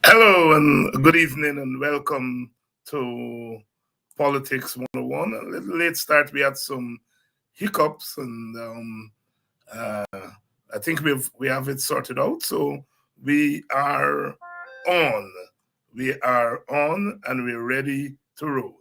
Hello and good evening and welcome to Politics 101. A little late start. We had some hiccups and uh, I think we have it sorted out. So we are on. We are on and we're ready to roll.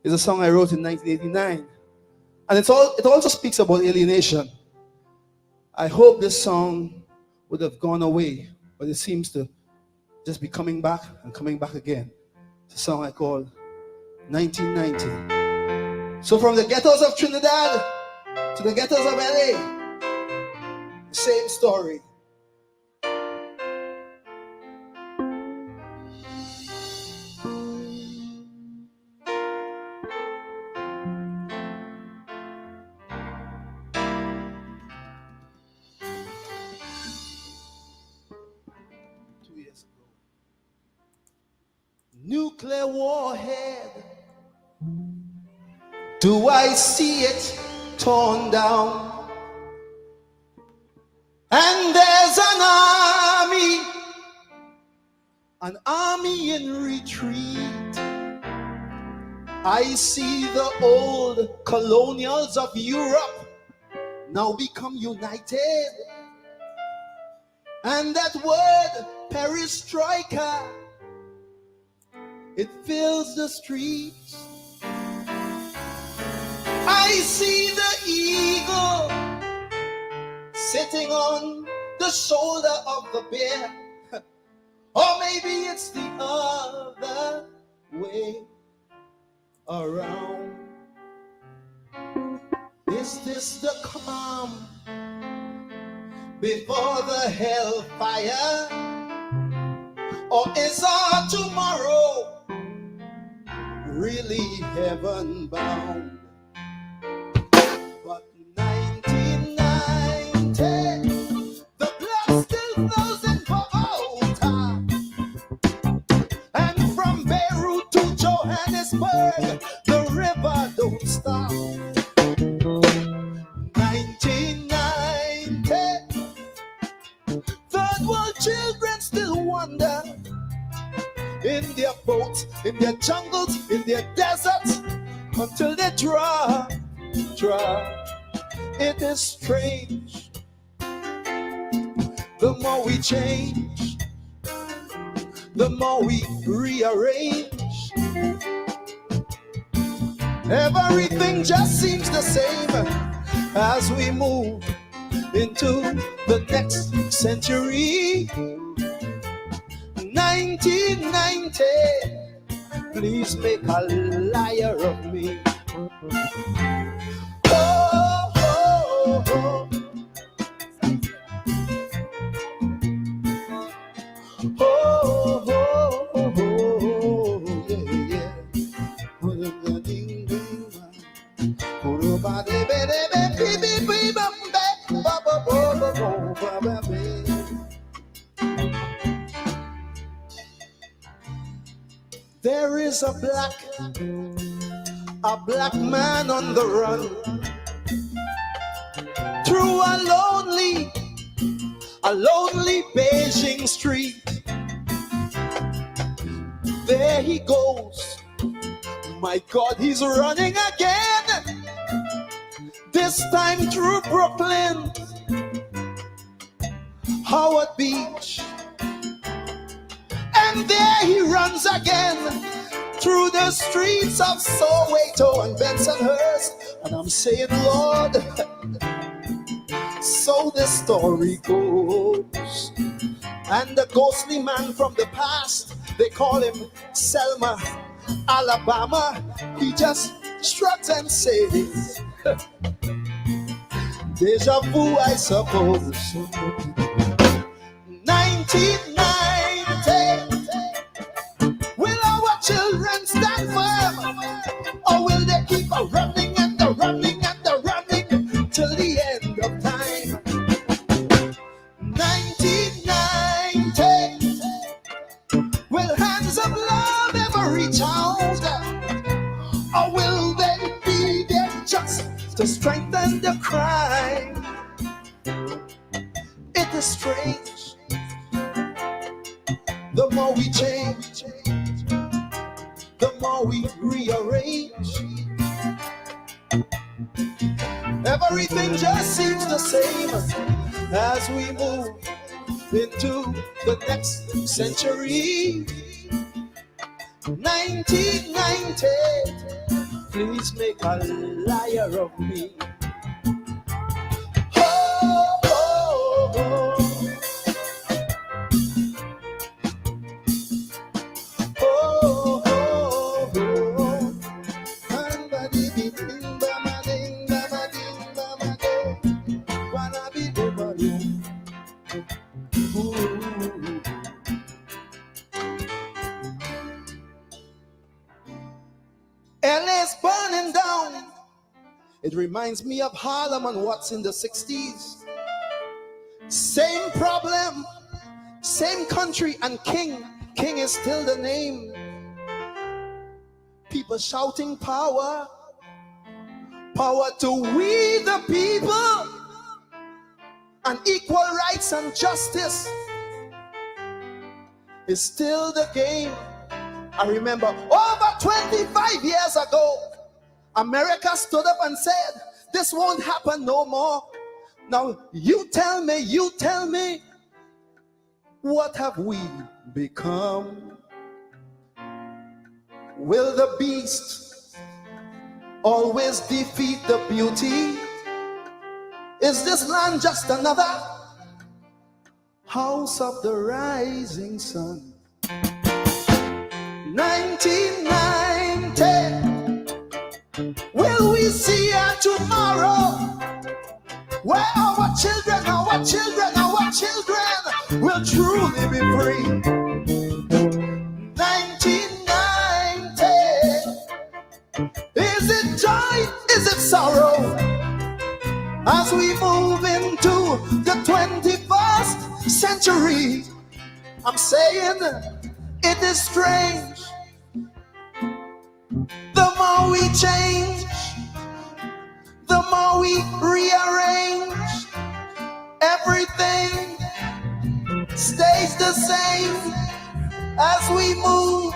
It's a song I wrote in 1989. And it also speaks about alienation. I hope this song would have gone away, but it seems to just be coming back and coming back again. It's a song I call 1990. So from the ghettos of Trinidad to the ghettos of LA, same story. Nuclear warhead, do I see it torn down? And there's an army in retreat. I see the old colonials of Europe now become united. And that word, perestroika, it fills the streets. I see the eagle sitting on the shoulder of the bear. Or maybe it's the other way around. Is this the calm before the hellfire? Or is our tomorrow really heaven bound? But 1990, the blood still flows in Bogota, and from Beirut to Johannesburg, the river don't stop. 1990, third world children still wander in their boats, in their jungles, in their deserts, until they draw. It is strange. The more we change, the more we rearrange. Everything just seems the same as we move into the next century. 1990, please make a liar of me. Oh, oh, oh. Oh, oh, oh, yeah, yeah. There is a black man on the run through a lonely Beijing street. There he goes. My God, he's running again. This time through Brooklyn, Howard Beach. And there he runs again through the streets of Soweto and Bensonhurst. And I'm saying, Lord, so the story goes. And the ghostly man from the past, they call him Selma, Alabama. He just shrugs and says, Deja vu, I suppose. 1990. Will our children stand firm? Or will they keep a running and the running and the running till the end of time? 1990. Will hands of love ever reach out? Or will they be there just to strengthen the crime? It is strange. The more we change, the more we rearrange. Everything just seems the same as we move into the next century. 1990, please make a liar of me. Oh, oh, oh. Oh, oh, oh. LA's burning down. It reminds me of Harlem and what's in the 60s. Same problem, same country, and king. King is still the name. People shouting power, power to we the people, and equal rights and justice is still the game. I remember over 25 years ago, America stood up and said, this won't happen no more. Now you tell me, what have we become? Will the beast always defeat the beauty? Is this land just another house of the rising sun? 1990, will we see a tomorrow where our children will truly be free? 1990, is it joy, is it sorrow, as we move into the 21st century? I'm saying it is strange. The more we change, the more we rearrange. Everything stays the same as we move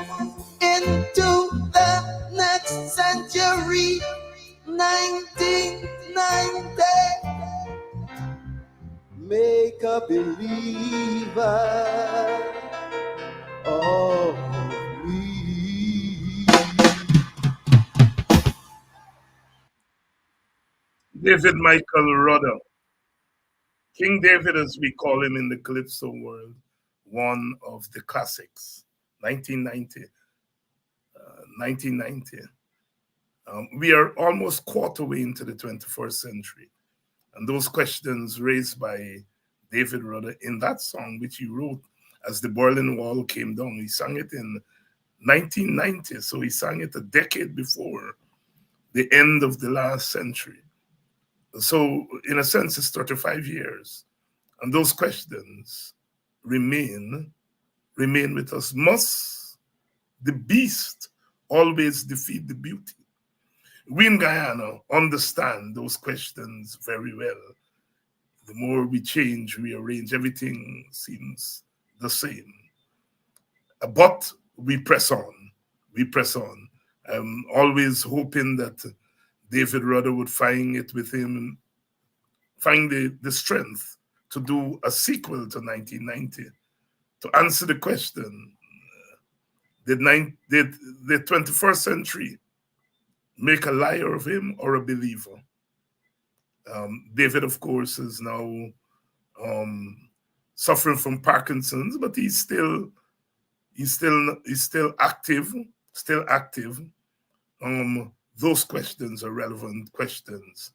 into the next century. 1990. Make a believer of me. David Michael Rudder, King David as we call him in the Calypso world, one of the classics, 1990. 1990. We are almost quarter way into the 21st century. And those questions raised by David Rudder in that song, which he wrote as the Berlin Wall came down, he sang it in 1990. So he sang it a decade before the end of the last century. So in a sense, it's 35 years. And those questions remain with us. Must the beast always defeat the beauty? We in Guyana understand those questions very well. The more we change, rearrange, everything seems the same. But we press on. We press on. I'm always hoping that David Rudder would find it with him, find the strength to do a sequel to 1990, to answer the question, did the 21st century make a liar of him or a believer? David, of course, is now suffering from Parkinson's, but he's still active, still active. Those questions are relevant questions.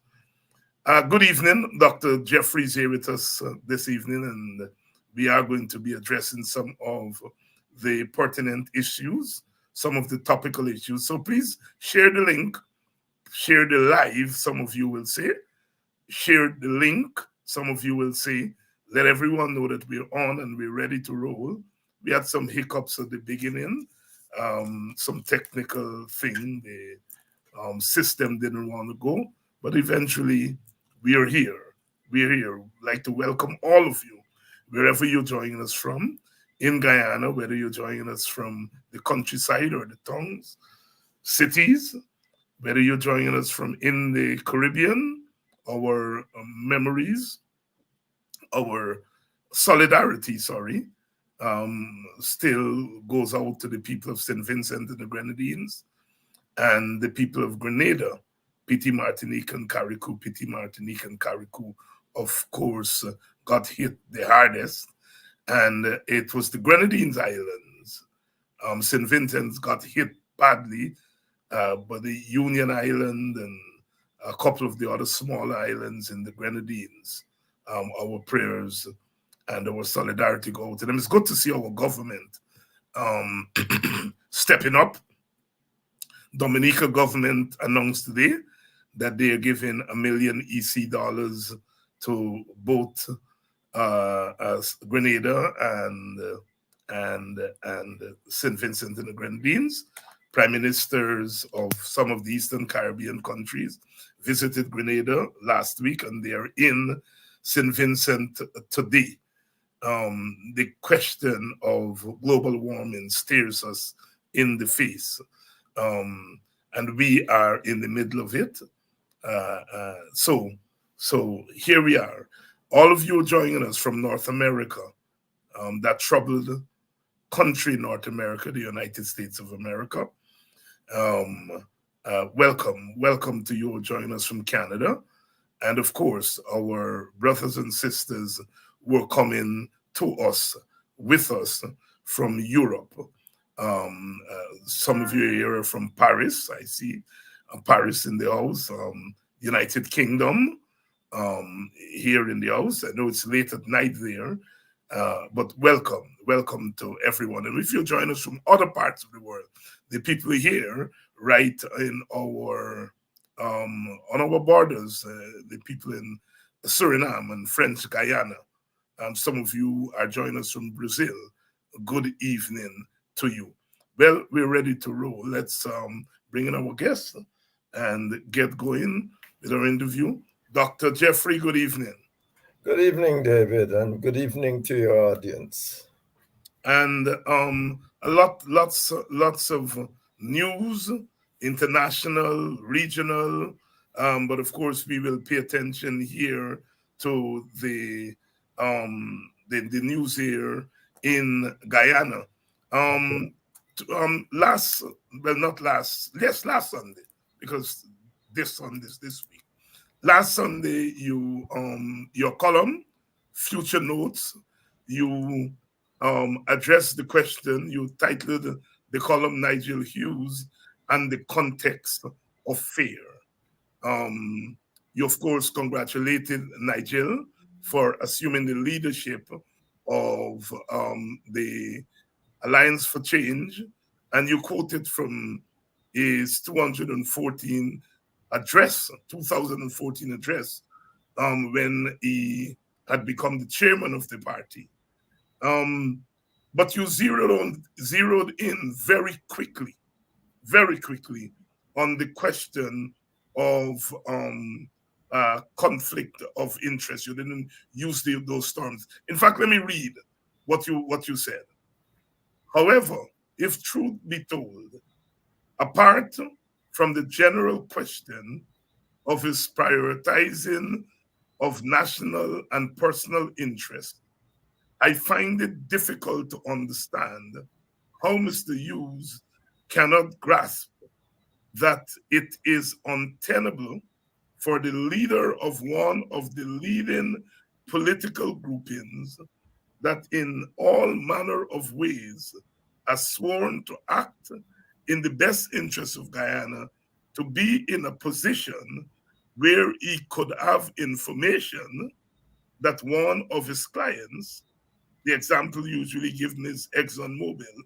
Good evening. Dr. Jeffrey is here with us this evening, and we are going to be addressing some of the pertinent issues, some of the topical issues. So please share the link, share the live, some of you will say, share the link, some of you will say, let everyone know that we're on and we're ready to roll. We had some hiccups at the beginning, some technical thing. System didn't want to go, but eventually we are here. We are here. I'd like to welcome all of you, wherever you're joining us from, in Guyana, whether you're joining us from the countryside or the towns, cities, whether you're joining us from in the Caribbean, our memories, our solidarity, still goes out to the people of St. Vincent and the Grenadines and the people of Grenada, Petit Martinique and Carriacou. Petit Martinique and Carriacou, of course, got hit the hardest, and it was the Grenadines Islands. St. Vincent's got hit badly, but the Union Island and a couple of the other smaller islands in the Grenadines, our prayers and our solidarity go out to them. It's good to see our government um, stepping up. Dominica government announced today that they are giving $1 million EC dollars to both Grenada and St. Vincent and the Grenadines. Prime ministers of some of the Eastern Caribbean countries visited Grenada last week, and they are in St. Vincent today. The question of global warming stares us in the face, and we are in the middle of it. So here we are. All of you joining us from North America, that troubled country, North America, the United States of America. Welcome to you joining us from Canada. And of course, our brothers and sisters were coming to us, with us from Europe. Some of you here are from Paris. I see Paris in the house. United Kingdom here in the house. I know it's late at night there, but welcome to everyone. And if you join us from other parts of the world, the people here, right in our on our borders, the people in Suriname and French Guyana. Some of you are joining us from Brazil. Good evening to you. Well, we're ready to roll. Let's bring in our guest and get going with our interview. Dr. Jeffrey, good evening. Good evening, David, and good evening to your audience. And lots of news, international, regional, but of course we will pay attention here to the news here in Guyana. Last Sunday, because this Sunday is this week. Last Sunday, your column, Future Notes, you addressed the question. You titled the column "Nigel Hughes and the Context of Fear." You of course congratulated Nigel for assuming the leadership of the Alliance for Change, and you quoted from his 2014 address, when he had become the chairman of the party. But you zeroed in very quickly on the question of conflict of interest. You didn't use those terms. In fact, let me read what you said. However, if truth be told, apart from the general question of his prioritizing of national and personal interest, I find it difficult to understand how Mr. Hughes cannot grasp that it is untenable for the leader of one of the leading political groupings that in all manner of ways has sworn to act in the best interest of Guyana to be in a position where he could have information that one of his clients, the example usually given is ExxonMobil,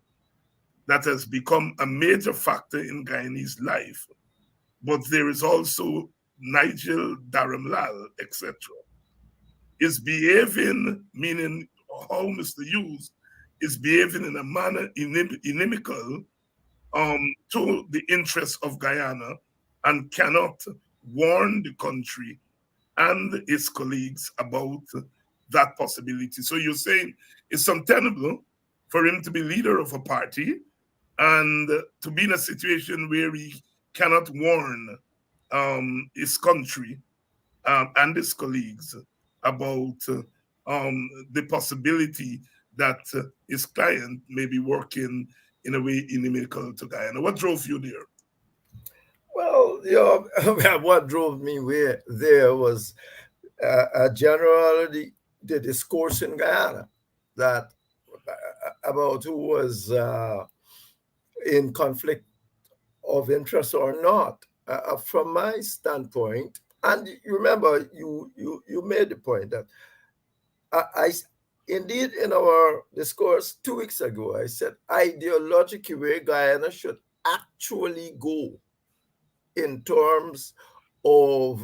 that has become a major factor in Guyanese life. But there is also Nigel Dharamlal, etc., is behaving, meaning how Mr. Hughes is behaving in a manner inimical to the interests of Guyana and cannot warn the country and its colleagues about that possibility. So you're saying it's untenable for him to be leader of a party and to be in a situation where he cannot warn his country and his colleagues about the possibility that his client may be working in a way inimical to Guyana. What drove you there? Well, what drove me there was generally the discourse in Guyana that about who was in conflict of interest or not. From my standpoint, and you remember you made the point that I indeed in our discourse 2 weeks ago I said ideologically where Guyana should actually go in terms of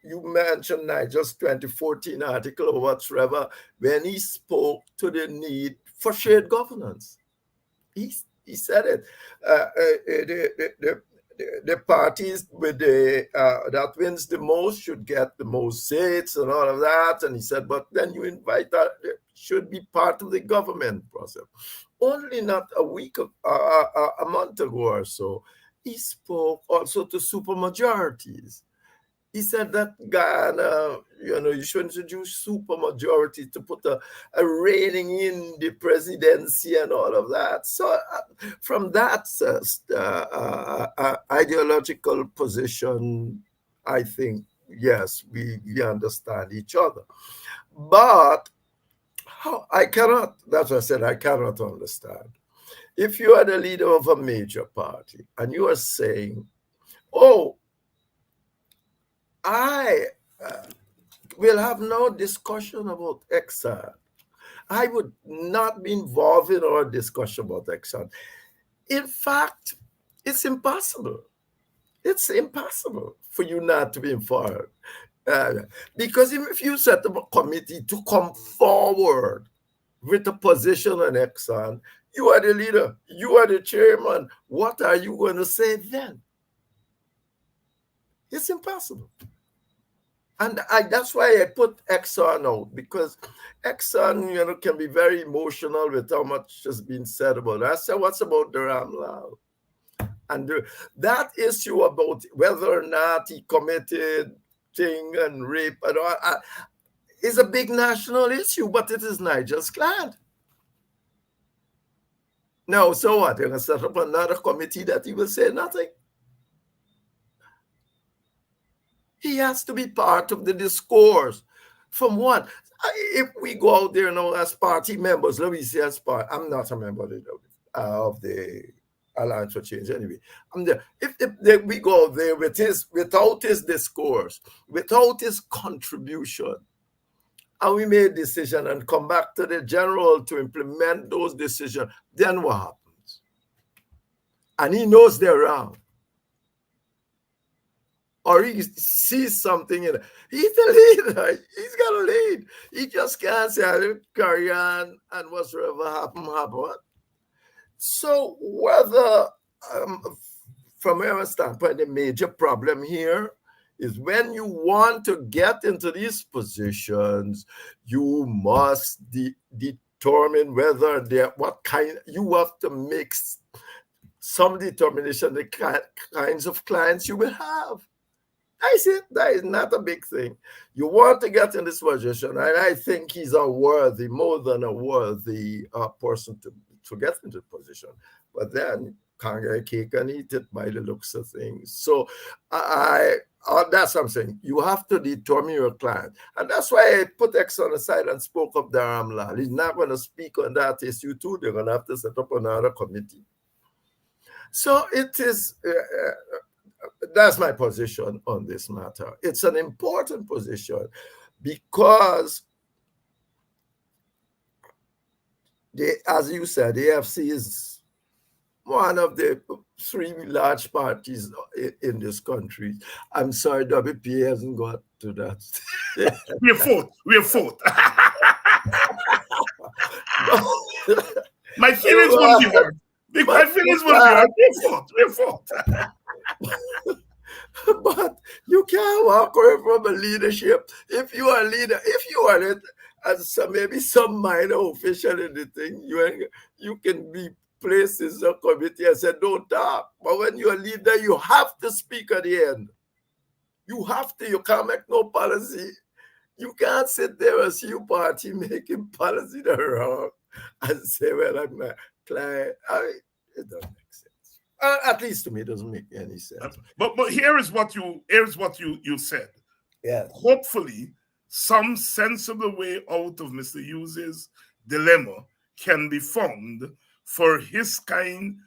you mentioned Nigel's 2014 article or whatsoever when he spoke to the need for shared governance. He said it. The parties with the that wins the most should get the most seats and all of that. And he said, but then you invite that should be part of the government process. Only not a month ago or so, he spoke also to supermajorities. He said that Ghana, you should introduce supermajority to put a reigning in the presidency and all of that. So from that ideological position, I think, yes, we understand each other. But I cannot, that's what I said, I cannot understand. If you are the leader of a major party and you are saying, oh, I will have no discussion about Exxon. I would not be involved in our discussion about Exxon. In fact, it's impossible. It's impossible for you not to be involved. Because if you set up a committee to come forward with a position on Exxon, you are the leader, you are the chairman. What are you going to say then? It's impossible. And that's why I put Exxon out, because Exxon, can be very emotional with how much has been said about it. I said, what's about Dharamlal? And that issue about whether or not he committed thing and rape and all, is a big national issue, but it is Nigel's client. Now, so what? They're going to set up another committee that he will say nothing. He has to be part of the discourse. From what? If we go out there now as party members, let me say as part, I'm not a member of the Alliance for Change anyway. If we go out there without his discourse, without his contribution, and we made a decision and come back to the general to implement those decisions, then what happens? And he knows they're wrong. Or he sees something in it. He's the leader. He's got to lead. He just can't say, I'll carry on and whatsoever happen. So whether, from our standpoint, the major problem here is when you want to get into these positions, you must determine whether you have to mix some determination, the kinds of clients you will have. I see that is not a big thing. You want to get in this position, and I think he's more than a worthy person to get into the position. But then can't get a cake and eat it by the looks of things. So that's what I'm saying. You have to determine your client. And that's why I put Exxon aside and spoke of Dharamlal. He's not going to speak on that issue too. They're going to have to set up another committee. So it is... that's my position on this matter. It's an important position because as you said, the AFC is one of the three large parties in this country. I'm sorry, WPA hasn't got to that. We're fourth. We're fourth. My feelings will be hurt. My feelings will be hurt. We're fourth. We're fourth. But you can't walk away from a leadership. If you are a leader, if you are it as maybe some minor official in the thing, you can be placed in a committee and say, don't talk. But when you're a leader, you have to speak at the end. You have to. You can't make no policy. You can't sit there as your party making policy that are wrong and say, well, I'm a client. It doesn't make sense. At least to me, it doesn't make any sense. But here is what you said. Yeah. Hopefully, some sensible way out of Mr. Hughes's dilemma can be found for his kind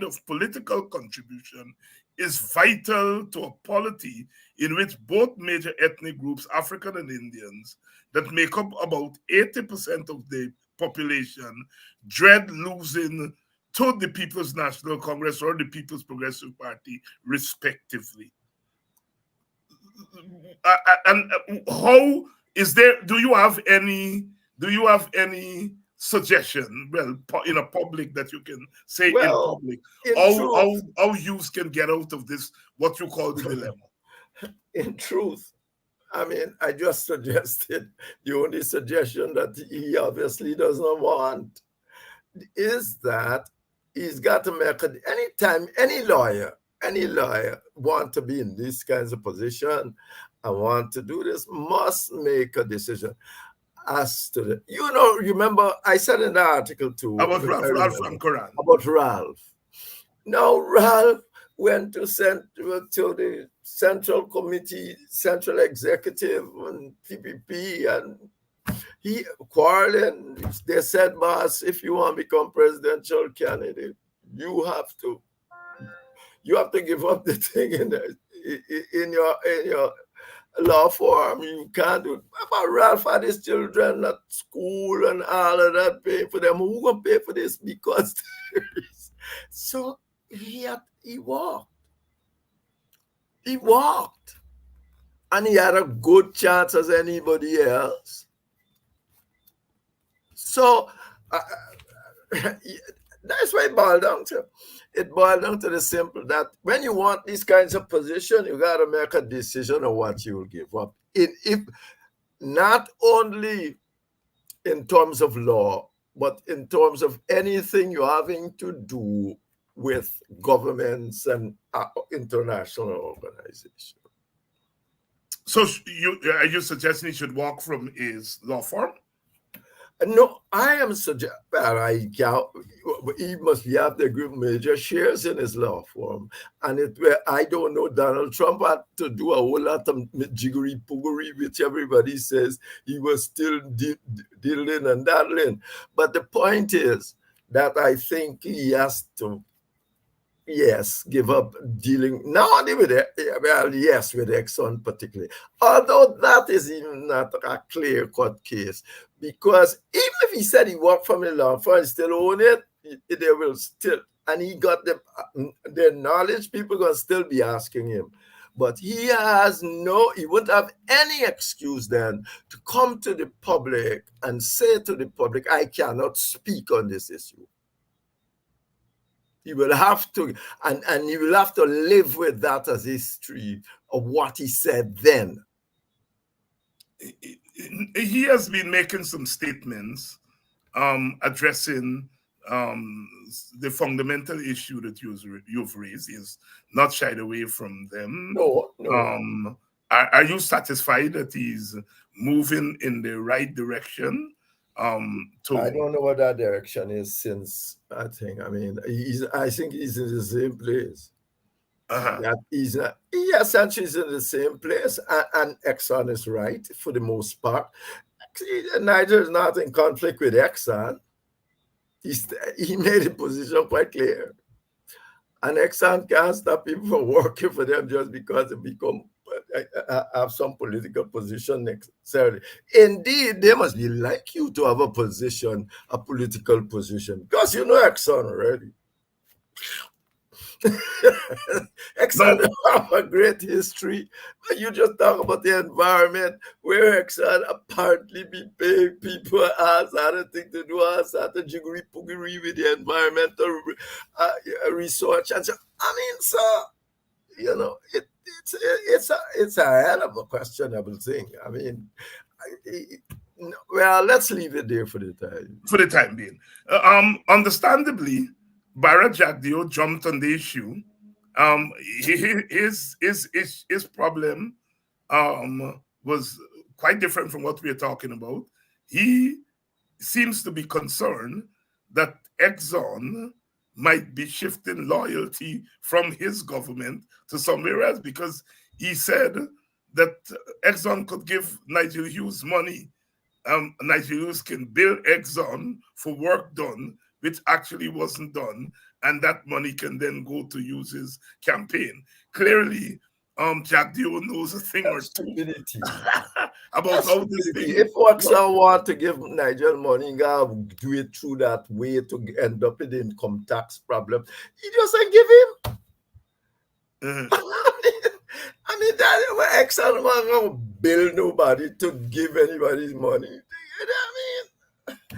of political contribution is vital to a polity in which both major ethnic groups, African and Indians, that make up about 80% of the population, dread losing to the People's National Congress or the People's Progressive Party, respectively. And how is there? Do you have any suggestion? Well, in a public that you can say in public, how youths can get out of this what you call the dilemma? In truth, I mean, I just suggested the only suggestion that he obviously does not want is that he's got to make it anytime any lawyer want to be in these kinds of position and want to do this must make a decision as to the, remember I said in the article too about Ralph and Coran. About Ralph. Now Ralph went to the Central Committee, Central Executive and PPP, and he quarreling. They said, boss, if you want to become presidential candidate, you have to give up the thing in your law firm. You can't do it. About Ralph had his children at school and all of that, pay for them. Who gonna pay for this? Because so he walked. He walked. And he had a good chance as anybody else. So that's why it boiled down to. It boiled down to the simple that when you want these kinds of position, you got to make a decision of what you will give up. If not only in terms of law, but in terms of anything you're having to do with governments and international organizations. So are you suggesting he should walk from his law firm? No, I am suggesting he must have the group major shares in his law firm. And I don't know, Donald Trump had to do a whole lot of jiggery-poogery, which everybody says he was still dealing and daddling. But the point is that I think he has to, give up dealing, not only with with Exxon particularly. Although that is even not a clear-cut case. Because even if he said he worked from the law firm and still own it, they will still, and he got the knowledge, people going to still be asking him. But he wouldn't have any excuse then to come to the public and say to the public, I cannot speak on this issue. He will have to, and he will have to live with that as history of what he said then. He has been making some statements addressing the fundamental issue that you've raised. He's not shied away from them. No. Are you satisfied that he's moving in the right direction? I don't know what that direction is since I think he's in the same place. That he essentially is in the same place, and Exxon is right for the most part. Niger is not in conflict with Exxon. He made a position quite clear. And Exxon can't stop people from working for them just because they become have some political position necessarily. Indeed, they must be like you to have a position, a political position, because you know Exxon already. No, Exxon have a great history. But you just talk about the environment where Exxon apparently be paying people as other thing to do, as other jiggery poogery with the environmental research. And so, I mean, so, you know, it's a hell of a questionable thing. I mean, well, let's leave it there for the time. for the time being. Understandably, Barra Jagdeo jumped on the issue. Um, his problem was quite different from what we are talking about. He seems to be concerned that Exxon might be shifting loyalty from his government to somewhere else because he said that Exxon could give Nigel Hughes money. Nigel Hughes can bill Exxon for work done, which actually wasn't done, and that money can then go to use his campaign. Clearly, Jack Dio knows a thing or That's two stupidity. about That's how this stupidity. thing If Waxaw want to give Nigel money, he gotta do it through that way to end up with the income tax problem. He just ain't give him. uh, I mean, that Exxon was gonna bill nobody to give anybody money. I mean,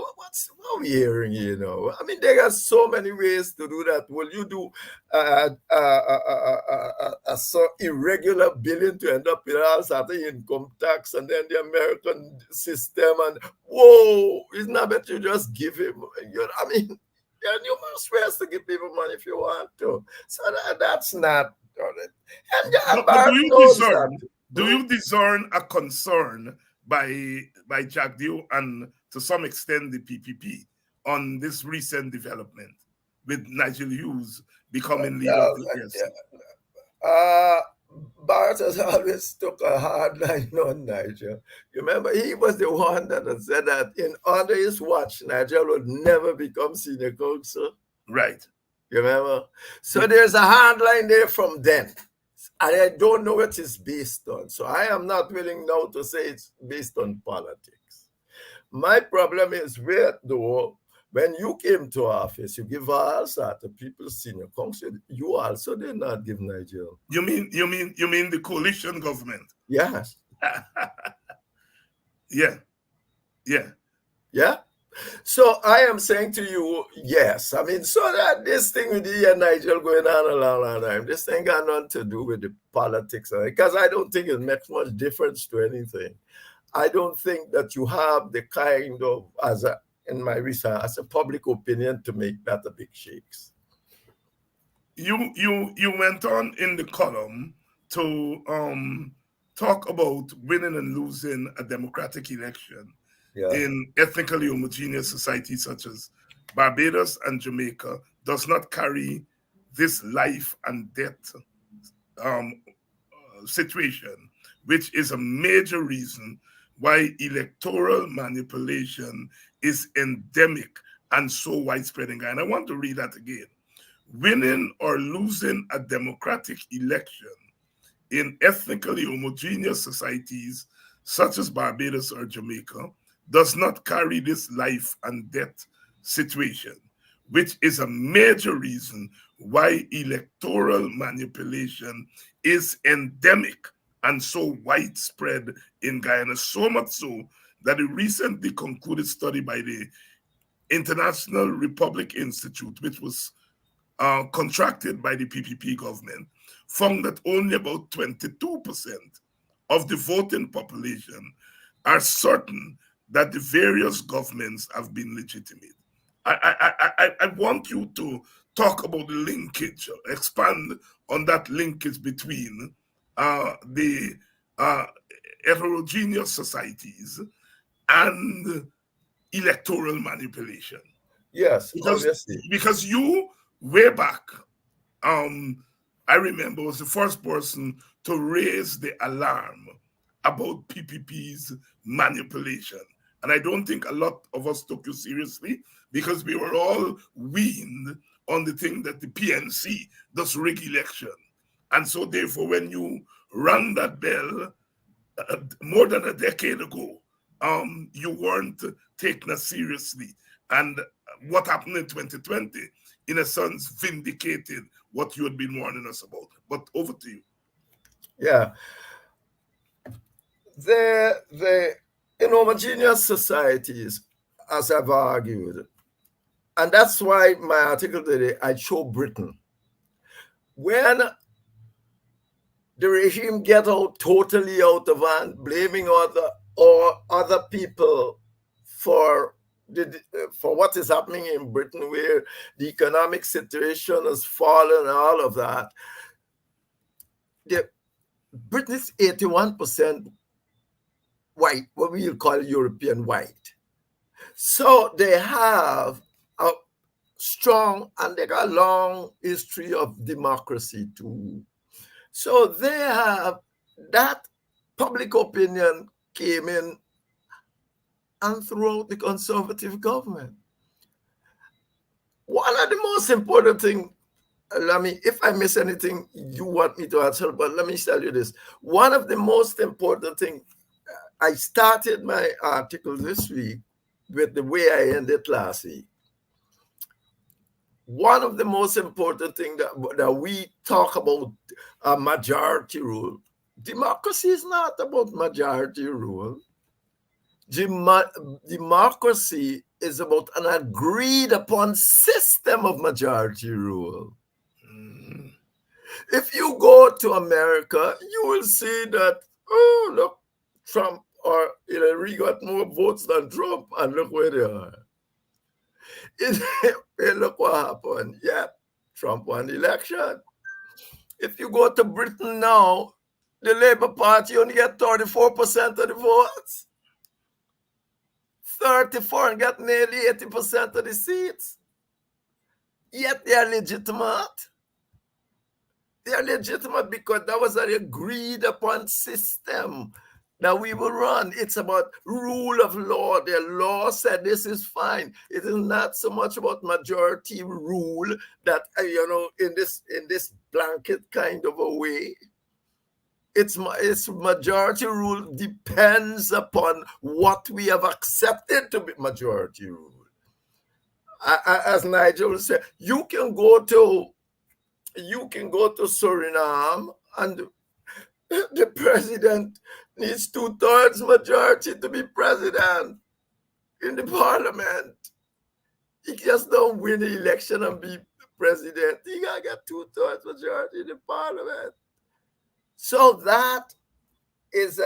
what we hearing, you know? I mean, there are so many ways to do that. Will you do so irregular billing to end up with all sort of income tax and then the American system? And whoa, isn't that better you just give him? I mean, there are numerous ways to give people money if you want to. So that's not. And but Bart knows that. do you discern a concern by Jack Dio and to some extent the PPP on this recent development with Nigel Hughes becoming leader of the PSC? Uh, Bart has always took a hard line on Nigel. You remember, he was the one that had said that in under his watch, Nigel would never become senior counsel. Right. You remember? So there's a hard line there from then. And I don't know what it's based on. So I am not willing now to say it's based on politics. My problem is with though, when you came to office, you give us the people senior council. You also did not give Nigel. You mean the coalition government? Yes. Yeah. Yeah. Yeah. So I am saying to you, yes. I mean, so that this thing with the Nigel going on a long time, this thing got nothing to do with the politics, because I don't think it makes much difference to anything. I don't think that you have the kind of, in my research, as a public opinion to make that a big shakes. You went on in the column to talk about winning and losing a democratic election in ethnically homogeneous societies such as Barbados and Jamaica does not carry this life and death um, situation, which is a major reason why electoral manipulation is endemic and so widespread in Ghana. I want to read that again. Winning or losing a democratic election in ethnically homogeneous societies such as Barbados or Jamaica does not carry this life and death situation, which is a major reason why electoral manipulation is endemic and so widespread in Guyana. So much so that a recently concluded study by the International Republic Institute, which was contracted by the PPP government, found that only about 22% of the voting population are certain that the various governments have been legitimate. I want you to talk about the linkage, expand on that linkage between the heterogeneous societies and electoral manipulation. Yes, Because obviously. because you way back, I remember was the first person to raise the alarm about PPP's manipulation. And I don't think a lot of us took you seriously because we were all weaned on the thing that the PNC does rig election. And so therefore, when you rang that bell more than a decade ago, you weren't taken as seriously. And what happened in 2020, in a sense, vindicated what you had been warning us about. But over to you. Yeah. In homogeneous societies, as I've argued, and that's why my article today, I show Britain. When the regime get out totally out of hand, blaming other people for what is happening in Britain, where the economic situation has fallen, all of that. Britain is 81% white, what we will call European white. So they have a strong, and they got a long history of democracy too. So they have that public opinion came in and throughout the conservative government. One of the most important things, if I miss anything, you want me to answer, but let me tell you this. One of the most important things, I started my article this week with the way I ended last week. One of the most important things that we talk about a majority rule. Democracy is not about majority rule. Democracy is about an agreed upon system of majority rule. If you go to America, you will see that, oh, look, Trump or Hillary got more votes than Trump, and look where they are. Look what happened. Yeah, Trump won the election. If you go to Britain now, the Labour Party only get 34% of the votes. 34 and get nearly 80% of the seats. Yet they are legitimate. They are legitimate because that was an agreed upon system that we will run. It's about rule of law. The law said this is fine. It is not so much about majority rule that, in this blanket kind of a way. It's majority rule depends upon what we have accepted to be majority rule. As Nigel said, you can go to Suriname and the president needs 2/3 majority to be president in the parliament. He just don't win the election and be president. He gotta get 2/3 majority in the parliament. So that is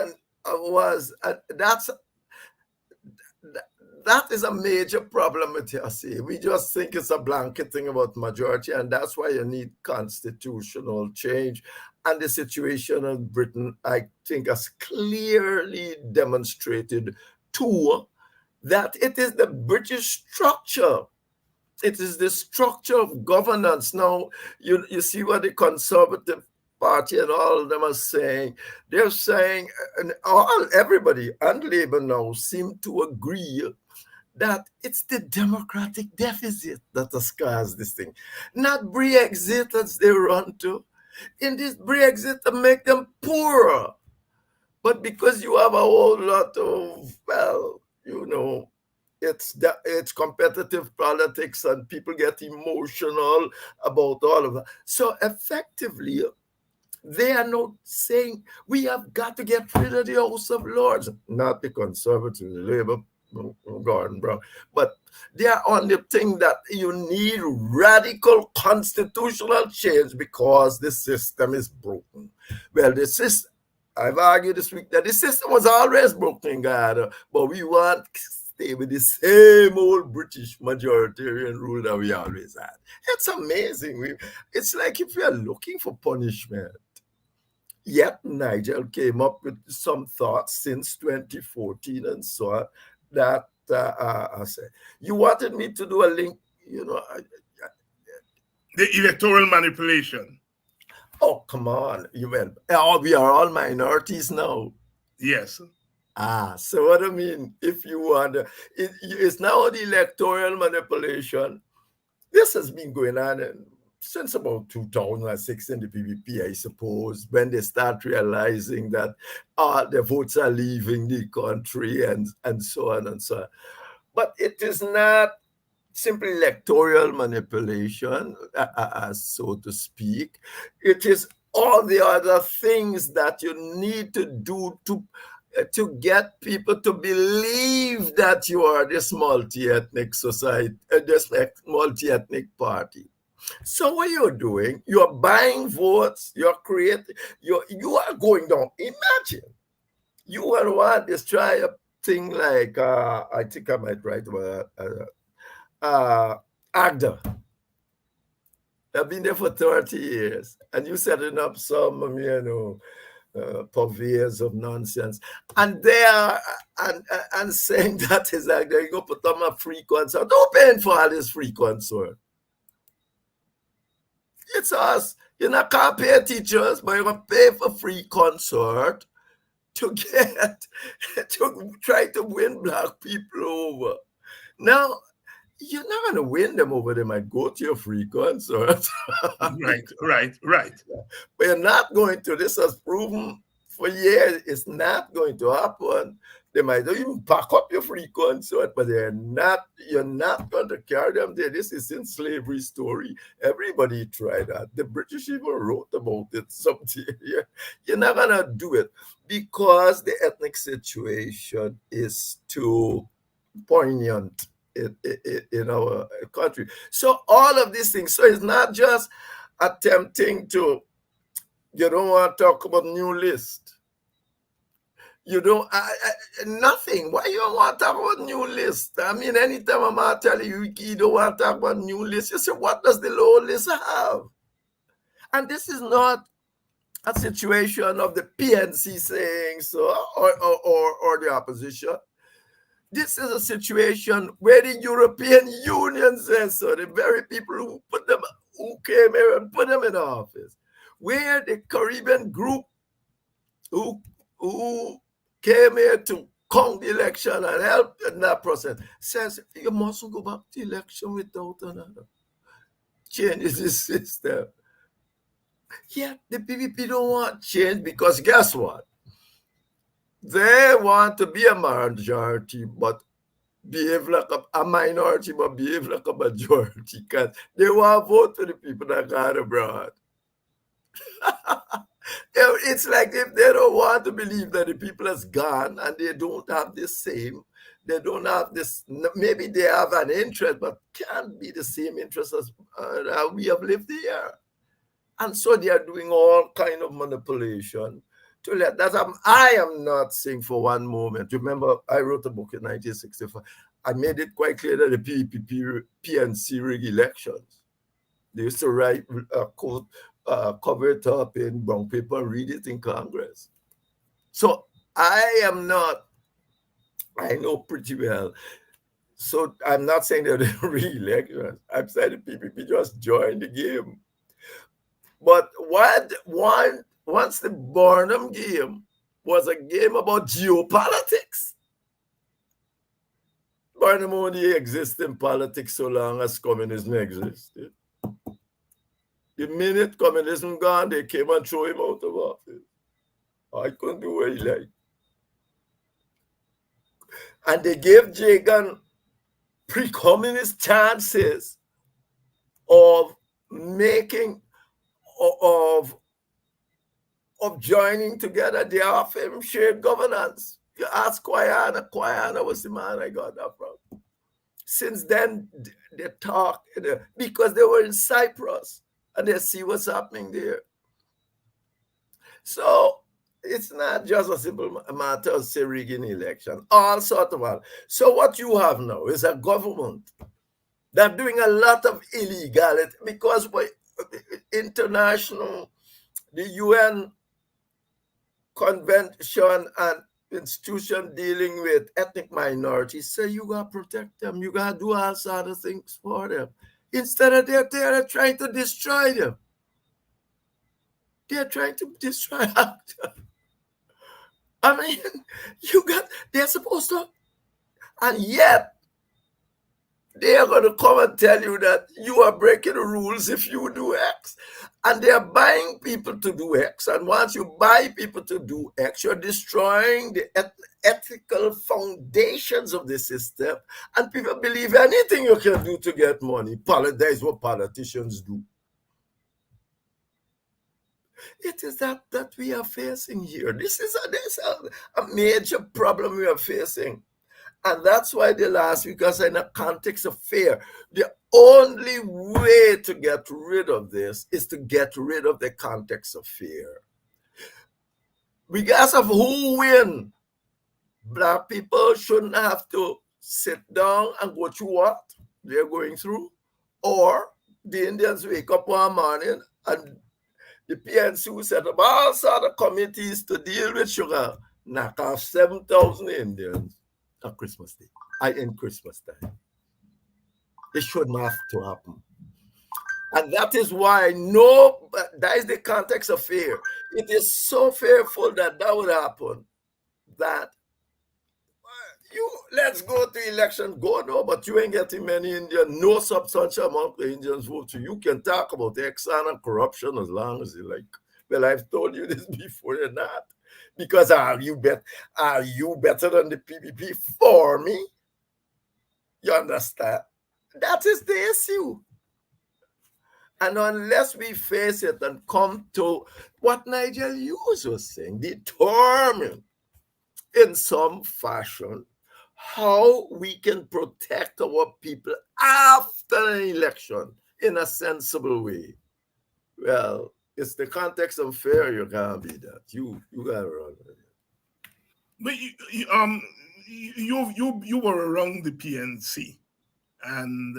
that is a major problem with TRC. We just think it's a blanket thing about majority, and that's why you need constitutional change. And the situation in Britain, I think, has clearly demonstrated too that it is the British structure. It is the structure of governance. Now, you see what the Conservative Party and all of them are saying. They're saying, and everybody and Labour now seem to agree that it's the democratic deficit that has caused this thing, not Brexit as they run to. In this Brexit to make them poorer. But because you have a whole lot of, it's competitive politics and people get emotional about all of that. So effectively, they are not saying we have got to get rid of the House of Lords, not the Conservatives, the Labour, Gordon Brown, but they are on the thing that you need radical constitutional change because the system is broken. Well, I've argued this week that the system was always broken in Ghana, but we want to stay with the same old British majoritarian rule that we always had. It's amazing. It's like if we are looking for punishment. Yet Nigel came up with some thoughts since 2014 and so on that I said, you wanted me to do a link, the electoral manipulation. Oh, come on. We are all minorities now. Yes. So what I mean, if you want, it's now the electoral manipulation This has been going on since about 2006 in the PPP, I suppose, when they start realizing that the votes are leaving the country and so on and so on. But it is not simply electoral manipulation, so to speak. It is all the other things that you need to do to get people to believe that you are this multi-ethnic society, this multi-ethnic party. So what you're doing, you're buying votes, you're creating, you are going down. Imagine you will want to try a thing like I think I might write about Agda. I've been there for 30 years, and you setting up some, purveyors of nonsense, and they are and saying that is like they go put on a free concert. Don't pay for all this free concert. It's us. You not can't pay teachers, but you're gonna pay for free concert to get to try to win black people over. Now you're not gonna win them over. They might go to your free concert. Right. But you're not going to. This has proven for years it's not going to happen. They might not even pack up your free concert, but you're not going to carry them there. This is in slavery story. Everybody tried that. The British even wrote about it sometime. You're not gonna do it because the ethnic situation is too poignant in our country. So all of these things. So it's not just attempting to, you don't want to talk about new list. You don't, nothing. Why you don't want to talk about new list? I mean, anytime I'm out telling you, you don't want to talk about new list, you say, what does the low list have? And this is not a situation of the PNC saying so, or the opposition. This is a situation where the European Union says so, the very people who came here and put them in office, where the Caribbean group who came here to count the election and help in that process says you mustn't go back to election without another change the system. Yeah, the PPP don't want change because guess what? They want to be a majority, but behave like a minority, but behave like a majority because they want to vote for the people that got abroad. It's like if they don't want to believe that the people has gone and they don't have the same, they don't have this, maybe they have an interest, but can't be the same interest as we have lived here. And so they are doing all kind of manipulation to let that happen. I am not saying for one moment. Remember, I wrote a book in 1965. I made it quite clear that the PPP, PNC rig elections. They used to write a quote, cover it up in brown paper and read it in Congress. So I am not, I know pretty well. So I'm not saying that they're re-elections. I'm saying the PPP just joined the game. But once the Barnum game was a game about geopolitics, Barnum only exists in politics so long as communism existed. The minute communism gone, they came and threw him out of office. I couldn't do what he liked. And they gave Jagan pre-communist chances of making, of joining together. They offer him shared governance. You ask Kwayana was the man I got that from. Since then, they talk, because they were in Cyprus, and they see what's happening there. So it's not just a simple matter of say rigging election, all sort of all. So what you have now is a government that's doing a lot of illegality because international, the UN convention and institution dealing with ethnic minorities say you gotta protect them, you gotta do all sort of things for them. Instead of they're trying to destroy them. They're trying to destroy them. I mean, they're supposed to, and yet They are going to come and tell you that you are breaking the rules if you do X. And they are buying people to do X. And once you buy people to do X, you're destroying the ethical foundations of the system. And people believe anything you can do to get money. That is what politicians do. It is that we are facing here. This is a major problem we are facing. And that's why the last week, because in the context of fear, the only way to get rid of this is to get rid of the context of fear. Regardless of who wins, Black people shouldn't have to sit down and go through what they're going through. Or the Indians wake up one morning and the PNC set up all sort of committees to deal with sugar, knock off 7,000 Indians on Christmas Day, in Christmas time. It shouldn't have to happen. And that is why that is the context of fear. It is so fearful that would happen that let's go to election, go no, but you ain't getting many Indians, no substantial amount of Indians vote. So you can talk about Exxon and corruption as long as you like. Well, I've told you this before, you're not. Because are you better than the PPP for me? You understand? That is the issue. And unless we face it and come to what Nigel Hughes was saying, determine in some fashion how we can protect our people after an election in a sensible way. Well, it's the context of fear. You can't be that. You gotta run with it. But you were around the PNC, and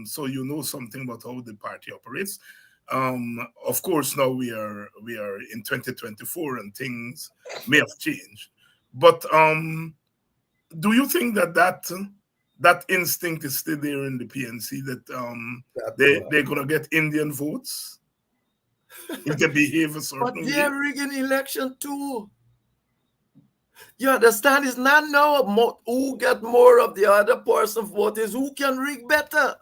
so you know something about how the party operates. Of course, now we are in 2024, and things may have changed. But do you think that instinct is still there in the PNC, that they're gonna get Indian votes if they behave a certain way? But they're rigging election too. You understand? It's not now who get more of the other person's vote, is who can rig better.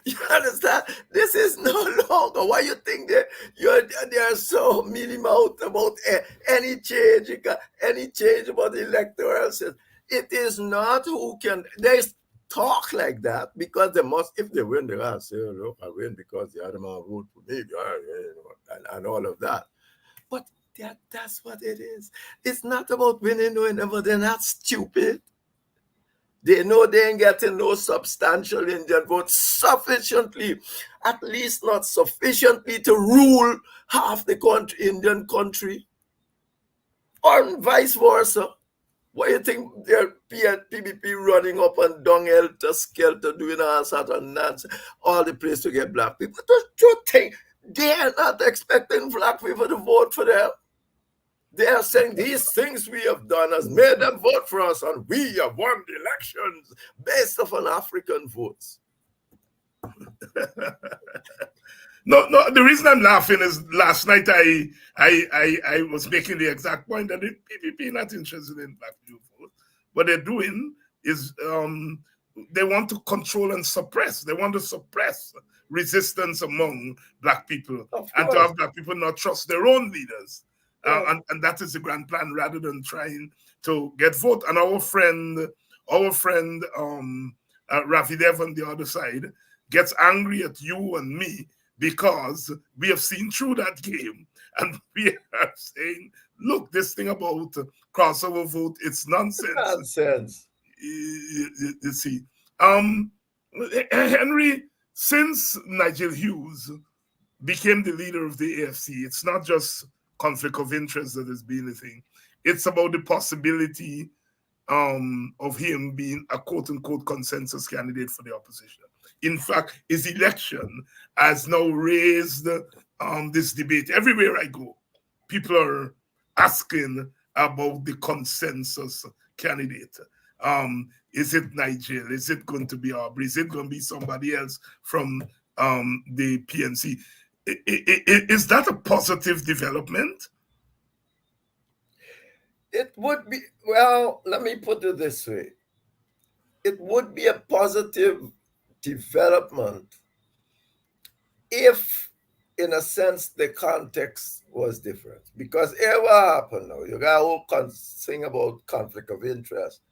You understand? This is no longer why you think they are so minimal about any change about the electoral system. It is not who can. They talk like that because they must. If they win, they will say, "Look, I win because the other man voted for me," and all of that. But that's what it is. It's not about winning whenever. They're not stupid. They know they ain't getting no substantial Indian vote sufficiently, at least not sufficiently to rule half the Indian country, or vice versa. What do you think their PPP running up and down helter-skelter doing all sort of nonsense, all the place to get Black people? Don't you think they are not expecting Black people to vote for them? They are saying these things we have done has made them vote for us, and we have won the elections based on African votes. No. The reason I'm laughing is last night I was making the exact point that the PPP not interested in Black people vote. What they're doing is they want to control and suppress. They want to suppress resistance among Black people and to have Black people not trust their own leaders. And that is the grand plan, rather than trying to get vote. And our friend Rafi Dev on the other side gets angry at you and me because we have seen through that game, and we are saying, look, this thing about crossover vote, it's nonsense. Nonsense. You see, Henry, since Nigel Hughes became the leader of the AFC, it's not just conflict of interest that has been a thing. It's about the possibility of him being a quote-unquote consensus candidate for the opposition. In fact, his election has now raised this debate. Everywhere I go, people are asking about the consensus candidate. Is it Nigel? Is it going to be Aubrey? Is it going to be somebody else from the PNC? Is that a positive development? It would be. Well, let me put it this way. it would be a positive development if, in a sense, the context was different. Because it will happen now. You got a whole thing about conflict of interest.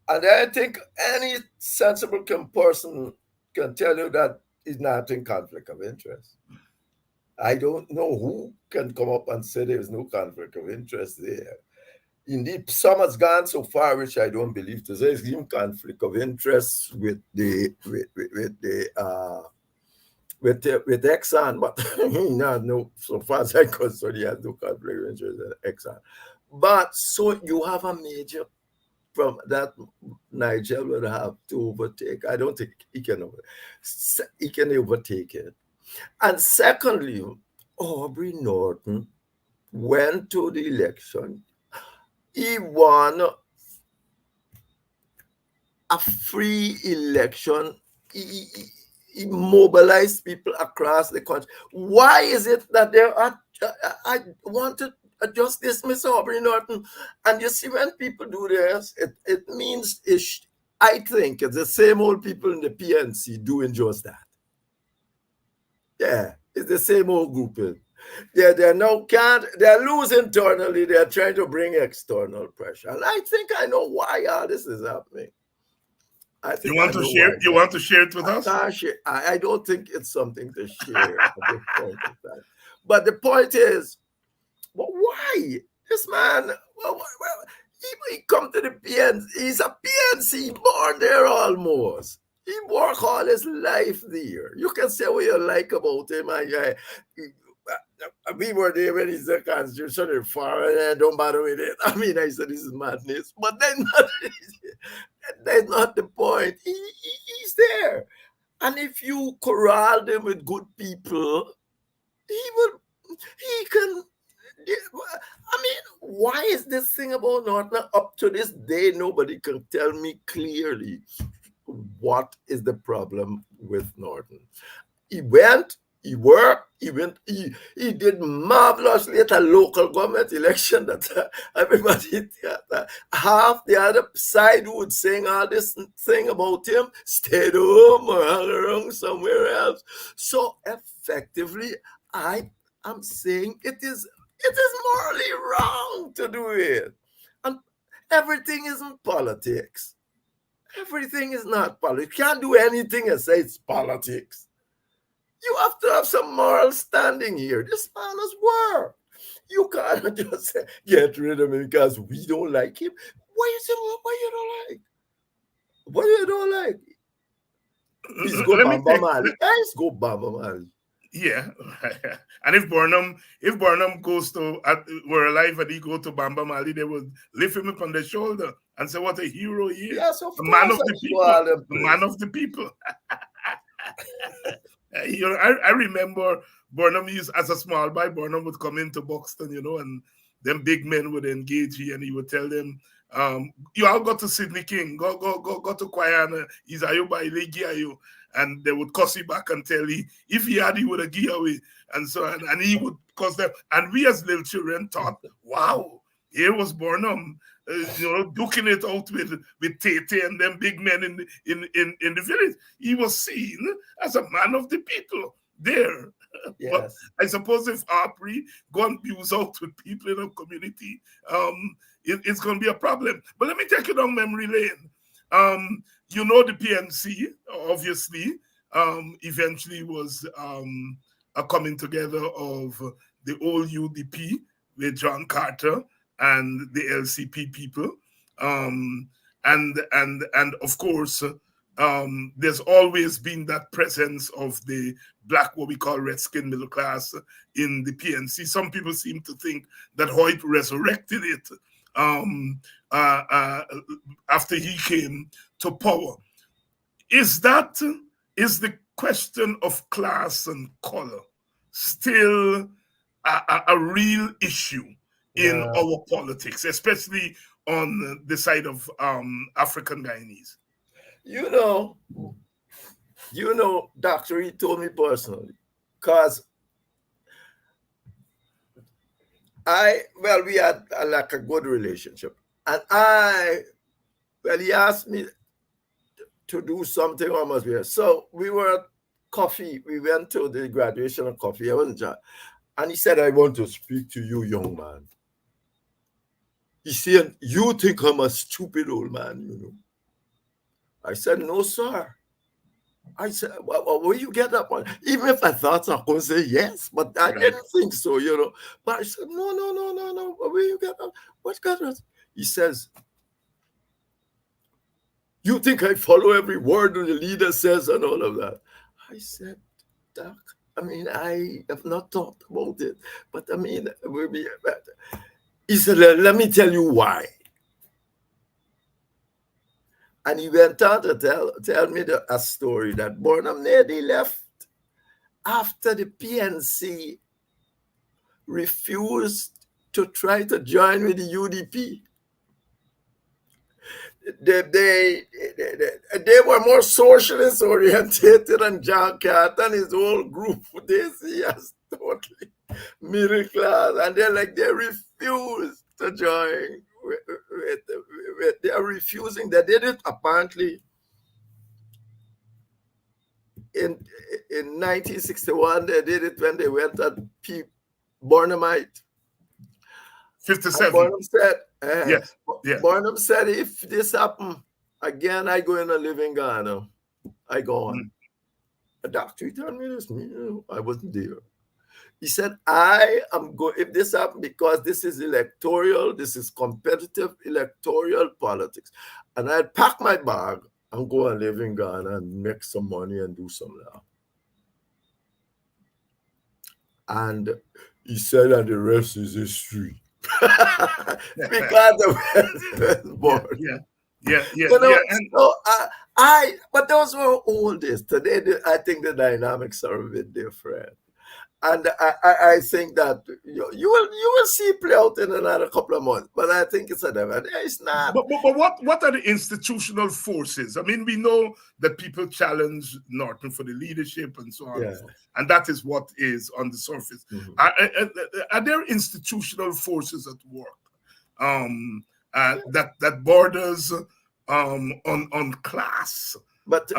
And I think any sensible person can tell you that is not in conflict of interest. I don't know who can come up and say there's no conflict of interest there. Indeed, some has gone so far, which I don't believe to say is even conflict of interest with with Exxon, but he not no, so far as I concerned, he has no conflict of interest with Exxon. But so you have a major from that Nigel would have to overtake. I don't think he can overtake it. And secondly, Aubrey Norton went to the election. He won a free election. He mobilized people across the country. Why is it that there are? I want to just dismiss Aubrey Norton. And you see, when people do this, it means I think it's the same old people in the PNC doing just that. Yeah, it's the same old grouping. They're now they're losing internally, they're trying to bring external pressure. And I think I know why all this is happening. I think you want to share? You want to share it with us? I don't think it's something to share at this point in time. But the point is, well, why this man? Well, he come to the PNC. He's a PNC born there almost. He worked all his life there. You can say what you like about him. We were there when he's a constitution reform, and I don't bother with it. I mean, I said this is madness, but that's not the point. He's there, and if you corral him with good people, he can. I mean, why is this thing about Norton up to this day? Nobody can tell me clearly what is the problem with Norton. He went, he worked, he did marvelously at a local government election that everybody, half the other side who would saying all this thing about him stayed home or hung around somewhere else. So effectively, I'm saying it is morally wrong to do it. And everything isn't politics. Everything is not politics. You can't do anything and say it's politics. You have to have some moral standing here. This man has worked. You can't just say, get rid of him because we don't like him. Why you don't like? What you don't like? Let's go Bamba Mali. Let's go Bamba Mali. Yeah, and if Burnham goes to were alive and he go to Bamba Mali, they would lift him up on their shoulder and say, "What a hero he is! Yes, of a course, man of the people, a man of the people." You know, I remember Burnham used as a small boy. Burnham would come into Buxton, you know, and them big men would engage you, and he would tell them, "You all go to Sydney King, go to Kwayana. He's Ayuba Ilegiayo." And they would cuss you back and tell you if he had, he would have give away. And so, and he would cuss them. And we as little children thought, wow, here was Burnham, you know, duking it out with Tate and them big men in the village. He was seen as a man of the people there. Yes. But I suppose if Aubrey go and abuse out with people in a community, it's going to be a problem. But let me take you down memory lane. You know, the PNC, obviously, eventually was a coming together of the old UDP with John Carter and the LCP people. And of course, there's always been that presence of the black, what we call redskin middle class in the PNC. Some people seem to think that Hoyt resurrected it after he came to power. Is the question of class and color still a real issue in our politics, especially on the side of African Guyanese? You know, Doctor, he told me personally, because we had like a good relationship. And he asked me, to do something almost weird. So we were at coffee. We went to the graduation of coffee. I wasn't sure. And he said, I want to speak to you, young man. He said, you think I'm a stupid old man, you know. I said, no, sir. I said, well, where you get that one? Even if I thought I could say yes, but I didn't think so, you know. But I said, no. Where you get that? What got that? He says, you think I follow every word that the leader says and all of that? I said, Doc, I mean, I have not thought about it, but I mean, we'll be better. He said, let me tell you why. And he went on to tell me a story that Burnham Nady left after the PNC refused to try to join with the UDP. They were more socialist oriented than John Carter and his whole group. They see us totally middle class, and they refused to join. They are refusing. They did it apparently in 1961. They did it when they went at Barnumite. 57. And Barnum said, yes. Barnum said, if this happen again, I go in and live in Ghana. I go on. A doctor told me this. I wasn't there. He said, I am going, if this happen, because this is electoral, this is competitive electoral politics. And I'd pack my bag and go and live in Ghana and make some money and do some now. And he said, and the rest is history. Because of born. Yeah. You know, and so but those were old days. Today, I think the dynamics are a bit different. And I think that you will see play out in another couple of months. But I think it's it's not. But what are the institutional forces? I mean, we know that people challenge Norton for the leadership and so on, Yeah. and that is what is on the surface. Mm-hmm. Are there institutional forces at work that borders on class? But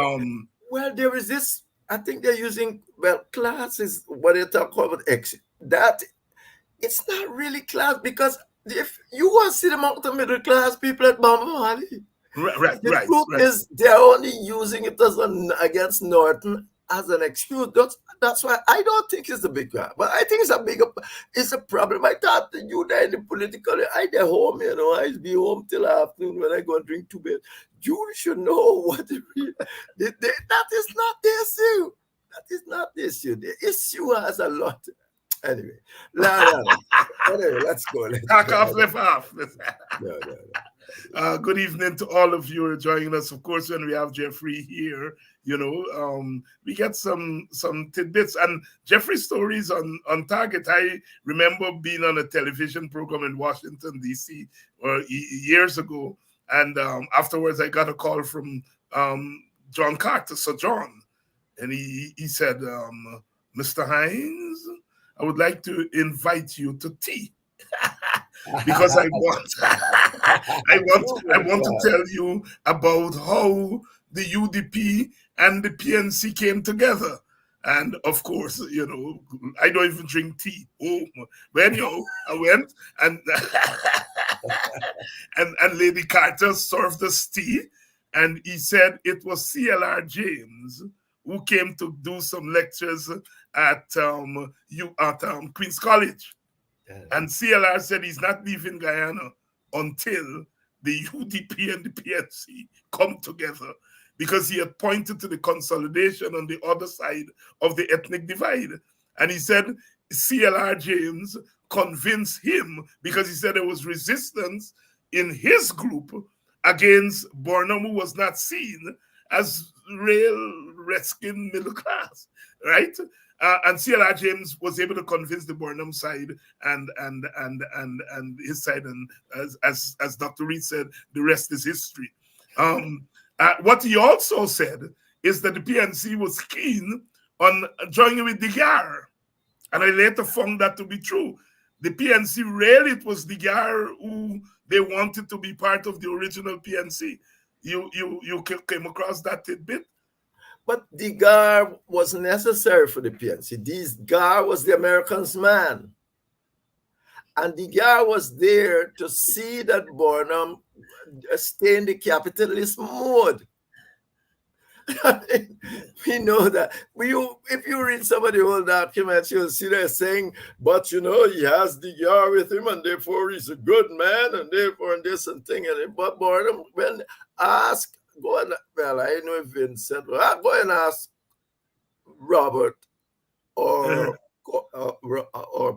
well, there is this. I think they're using, class is what they talk about exit. That it's not really class, because if you want to see the amount of middle class people at Bamba Valley, the truth is they're only using it as against Norton as an excuse. That's why I don't think it's a big crime. But I think it's a problem. I thought you there in the political, I there home, you know, I be home till afternoon when I go and drink 2 beers. You should know what that is not the issue. That is not the issue. The issue has a lot. Anyway, anyway, let's go. Back off, left off. No. Good evening to all of you joining us. Of course, when we have Jeffrey here, you know, we get some tidbits, and Jeffrey's stories on target. I remember being on a television program in Washington, D.C. Years ago, and afterwards I got a call from John Carter, Sir John, and he said, Mr. Hines, I would like to invite you to tea. Because I want to tell you about how the UDP and the PNC came together. And of course, you know, I don't even drink tea. But anyhow, I went and and Lady Carter served us tea, and he said it was CLR James who came to do some lectures at Queen's College. And CLR said he's not leaving Guyana until the UDP and the PNC come together, because he had pointed to the consolidation on the other side of the ethnic divide. And he said CLR James convinced him, because he said there was resistance in his group against Burnham, who was not seen as real Redskin middle class, right? And CLR James was able to convince the Burnham side and his side, and as Dr. Reed said, the rest is history. What he also said is that the PNC was keen on joining with DeGar, and I later found that to be true. The PNC really, it was DeGar who they wanted to be part of the original PNC. you came across that tidbit? But Degar was necessary for the PNC. Degar was the Americans' man. And Degar was there to see that Burnham stay in the capitalist mode. We know that. If you read some of the old documents, you'll see they're saying, but he has Degar with him, and therefore he's a good man, and therefore and this and thing. But Burnham, when asked, well, I know Vincent, go and ask Robert or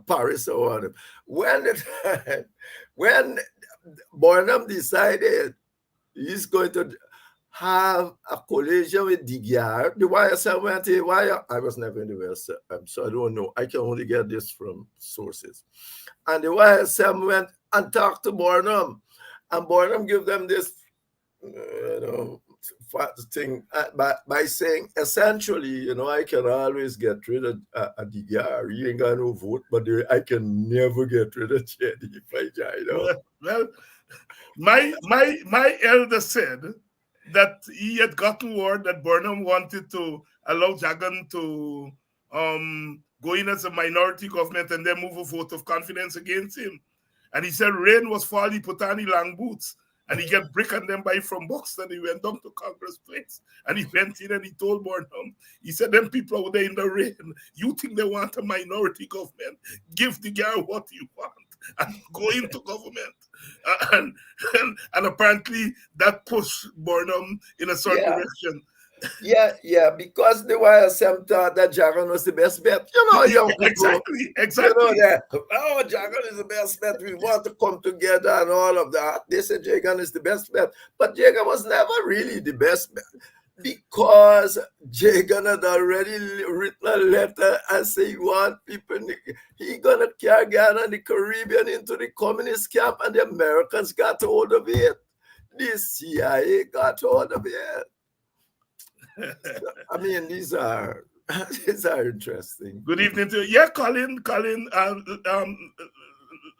Paris or whatever. When Burnham decided he's going to have a collision with Degar, the YSM went to I was never in the YSM, so I don't know. I can only get this from sources. And the YSM went and talked to Burnham, and Burnham gave them this, thing by saying, essentially, I can always get rid of Degar. He ain't got no vote, but I can never get rid of JD if I die. Well, my elder said that he had gotten word that Burnham wanted to allow Jagan to go in as a minority government and then move a vote of confidence against him. And he said rain was falling, put on his long boots. And he get brick on them by from Buxton. He went down to Congress Place. And he went in and he told Burnham, he said, them people out there in the rain, you think they want a minority government? Give the guy what you want and go into government. And apparently that pushed Burnham in a certain direction. Yeah, because the YSM thought that Jagan was the best bet. Young people. Exactly. That, Jagan is the best bet. We want to come together and all of that. They said Jagan is the best bet. But Jagan was never really the best bet, because Jagan had already written a letter and say he want people, he gonna carry Ghana and the Caribbean into the communist camp, and the Americans got hold of it. The CIA got hold of it. I mean, these are interesting. Good evening to you. Yeah, Colin,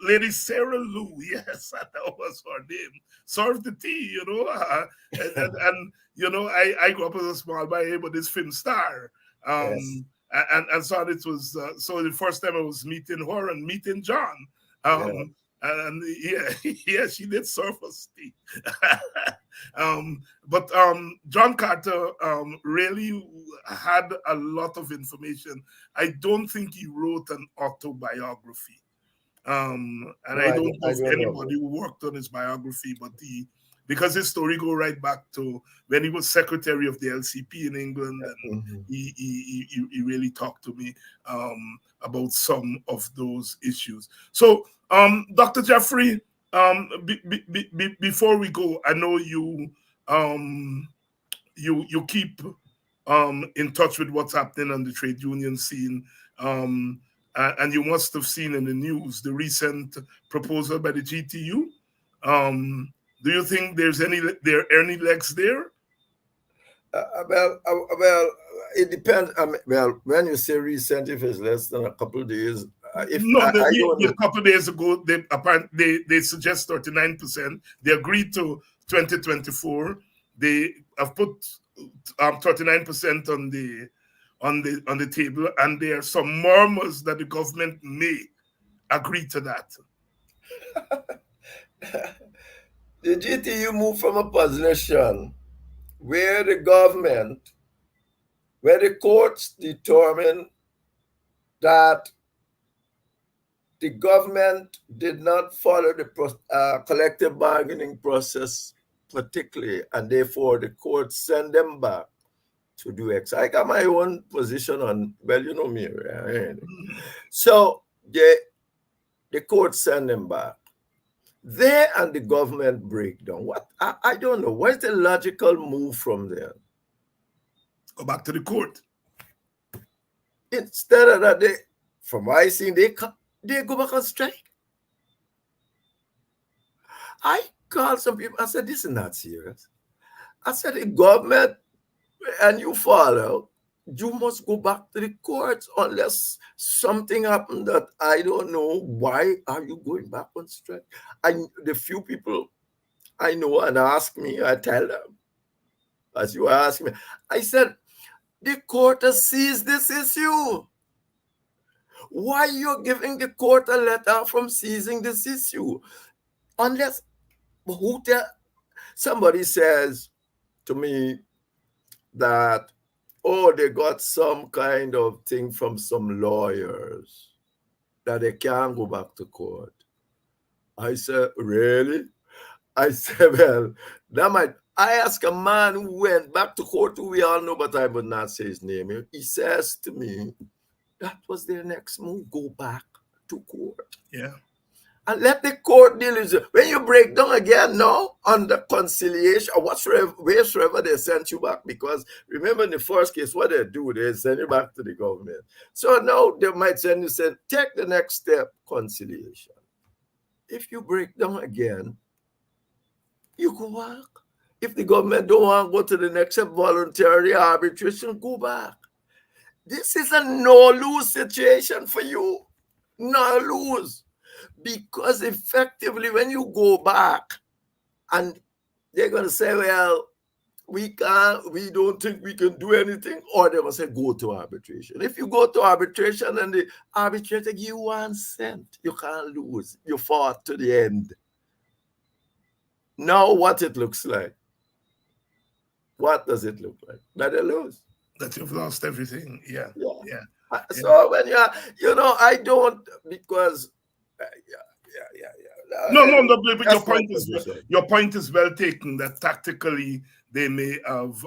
Lady Sarah Lou, yes, that was her name. Serve the tea, and I grew up as a small boy, but this film star. Yes. And so it was so the first time I was meeting her and meeting John. And yeah, she did serve us tea. But John Carter really had a lot of information. I don't think he wrote an autobiography. And I don't know if anybody who worked on his biography, but because his story go right back to when he was secretary of the LCP in England, and he really talked to me about some of those issues. So, Dr. Jeffrey, before we go, I know you keep in touch with what's happening on the trade union scene. And you must have seen in the news the recent proposal by the GTU. Do you think there are any legs there? Well, it depends. When you say recent, if it's less than a couple of days, a couple of days ago, they suggest 39%. They agreed to 2024. They have put 39% on the table, and there are some murmurs that the government may agree to that. The GTU moved from a position where the courts determined that the government did not follow the collective bargaining process particularly, and therefore the court sent them back to do X. I got my own position on, well, you know me, right? So the court sent them back. There and the government breakdown. I don't know. What's the logical move from there? Go back to the court. Instead of that, from what I see, they go back on strike. I called some people. I said, this is not serious. I said, the government, and you follow, you must go back to the courts unless something happened that I don't know. Why are you going back on strike? The few people I know and ask me, I tell them, as you were asking me. I said, the court has seized this issue. Why you're giving the court a letter from seizing this issue? Unless somebody says to me that, oh, they got some kind of thing from some lawyers that they can't go back to court. I said, really? I said, well, that might. I asked a man who went back to court, who we all know, but I would not say his name. He says to me, that was their next move, go back to court. Yeah. And let the court deal with it. When you break down again now on the conciliation or wheresoever they sent you back, because remember in the first case, what they do, they send you back to the government. So now they might send you, say, take the next step, conciliation. If you break down again, you go back. If the government don't want to go to the next step, voluntary arbitration, go back. This is a no-lose situation for you. No-lose. Because effectively, when you go back and they're going to say, well, we don't think we can do anything, or they're going to say, go to arbitration. If you go to arbitration and the arbitrator give you 1 cent, you can't lose. You fought to the end. Now what it looks like? What does it look like? That they lose. That you've lost everything. Yeah. So when I don't, because No, but your point is well taken, that tactically they may have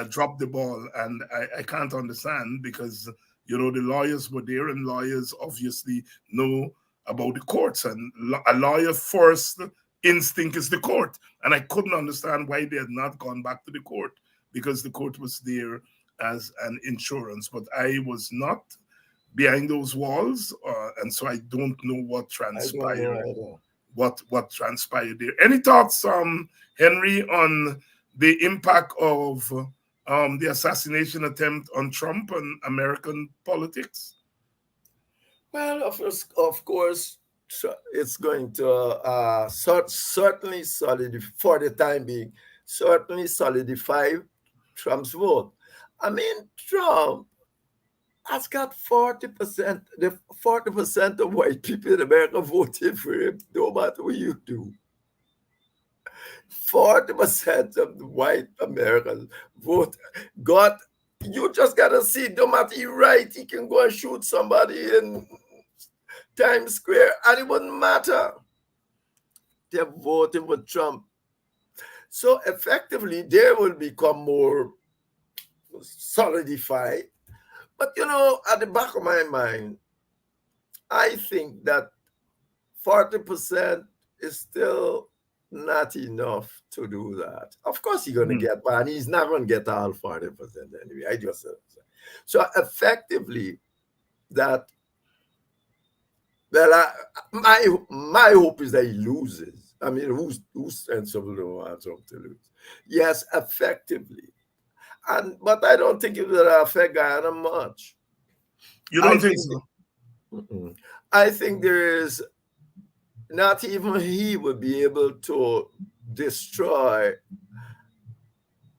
dropped the ball, and I can't understand, because the lawyers were there, and lawyers obviously know about the courts, and a lawyer first instinct is the court, and I couldn't understand why they had not gone back to the court, because the court was there as an insurance, but I was not behind those walls, and so I don't know what transpired. What transpired there? Any thoughts, Henry, on the impact of the assassination attempt on Trump on American politics? Well, of course, it's going to certainly solidify, for the time being, certainly solidify Trump's vote. I mean, Trump has got 40%. The 40% of white people in America voted for him, no matter what you do. 40% of the white Americans vote. You just gotta see, no matter he right, he can go and shoot somebody in Times Square, and it wouldn't matter. They're voting for Trump. So effectively, they will become more solidified. But, at the back of my mind, I think that 40% is still not enough to do that. Of course, he's going to get one. He's not going to get all 40% anyway. I just said so. Effectively, that, well, my hope is that he loses. I mean, who's sensible to want Trump to lose? Yes, effectively. But I don't think it will affect Guyana much. You don't think so? I think there is, not even he would be able to destroy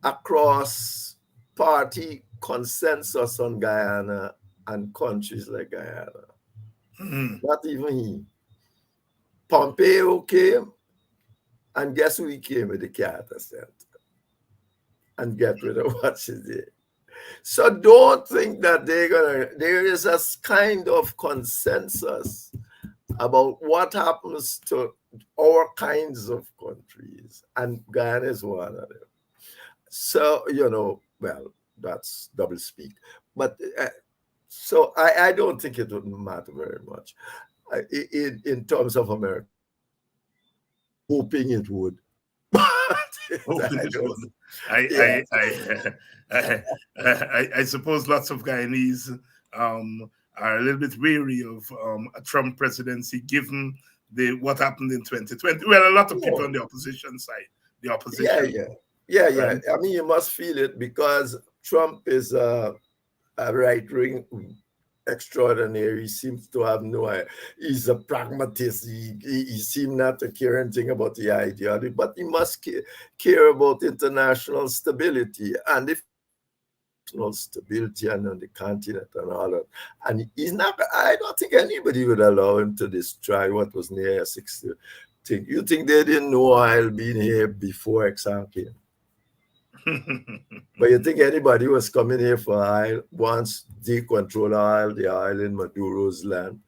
across party consensus on Guyana and countries like Guyana. Not even he. Pompeo came, and guess who he came with? The Carter Center. And get rid of what she did. So don't think that there is a kind of consensus about what happens to all kinds of countries, and Guyana is one of them. So, well, that's double speak. But so I don't think it would matter very much in terms of America. Hoping it would. I suppose lots of Guyanese are a little bit weary of a Trump presidency, given what happened in 2020. Well, a lot of people on the opposition side, Yeah. I mean, you must feel it, because Trump is a right-wing extraordinary. He seems to have no idea. He's a pragmatist. He seems not to care anything about the idea, but he must care about international stability. And if stability and on the continent and all that. And he's not, I don't think anybody would allow him to destroy what was near 60. You think they didn't know oil being here before Exxon came? But you think anybody was coming here for oil once they control the oil in Maduro's land?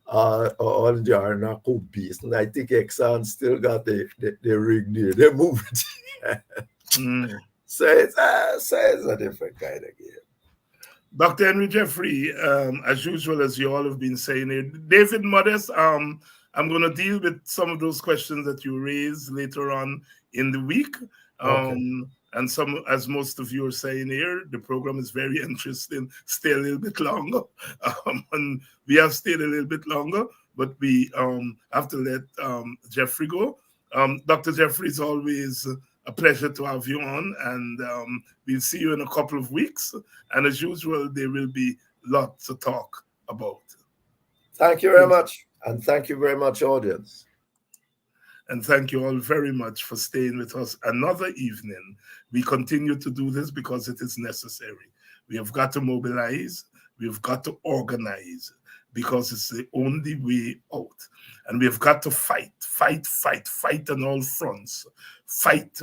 All the Arnaco beast. And I think Exxon still got the rig there. They moved it. So it's a different kind of game. Dr. Henry Jeffrey, as usual, as you all have been saying here, David Modest, I'm going to deal with some of those questions that you raised later on in the week. And as most of you are saying here, the program is very interesting. Stay a little bit longer. And we have stayed a little bit longer, but we have to let Jeffrey go. Dr. Jeffrey, is always a pleasure to have you on, and we'll see you in a couple of weeks. And as usual, there will be lots to talk about. Thank you very much. And thank you very much, audience. And thank you all very much for staying with us another evening. We continue to do this because it is necessary. We have got to mobilize. We've got to organize, because it's the only way out. And we've got to fight on all fronts. Fight,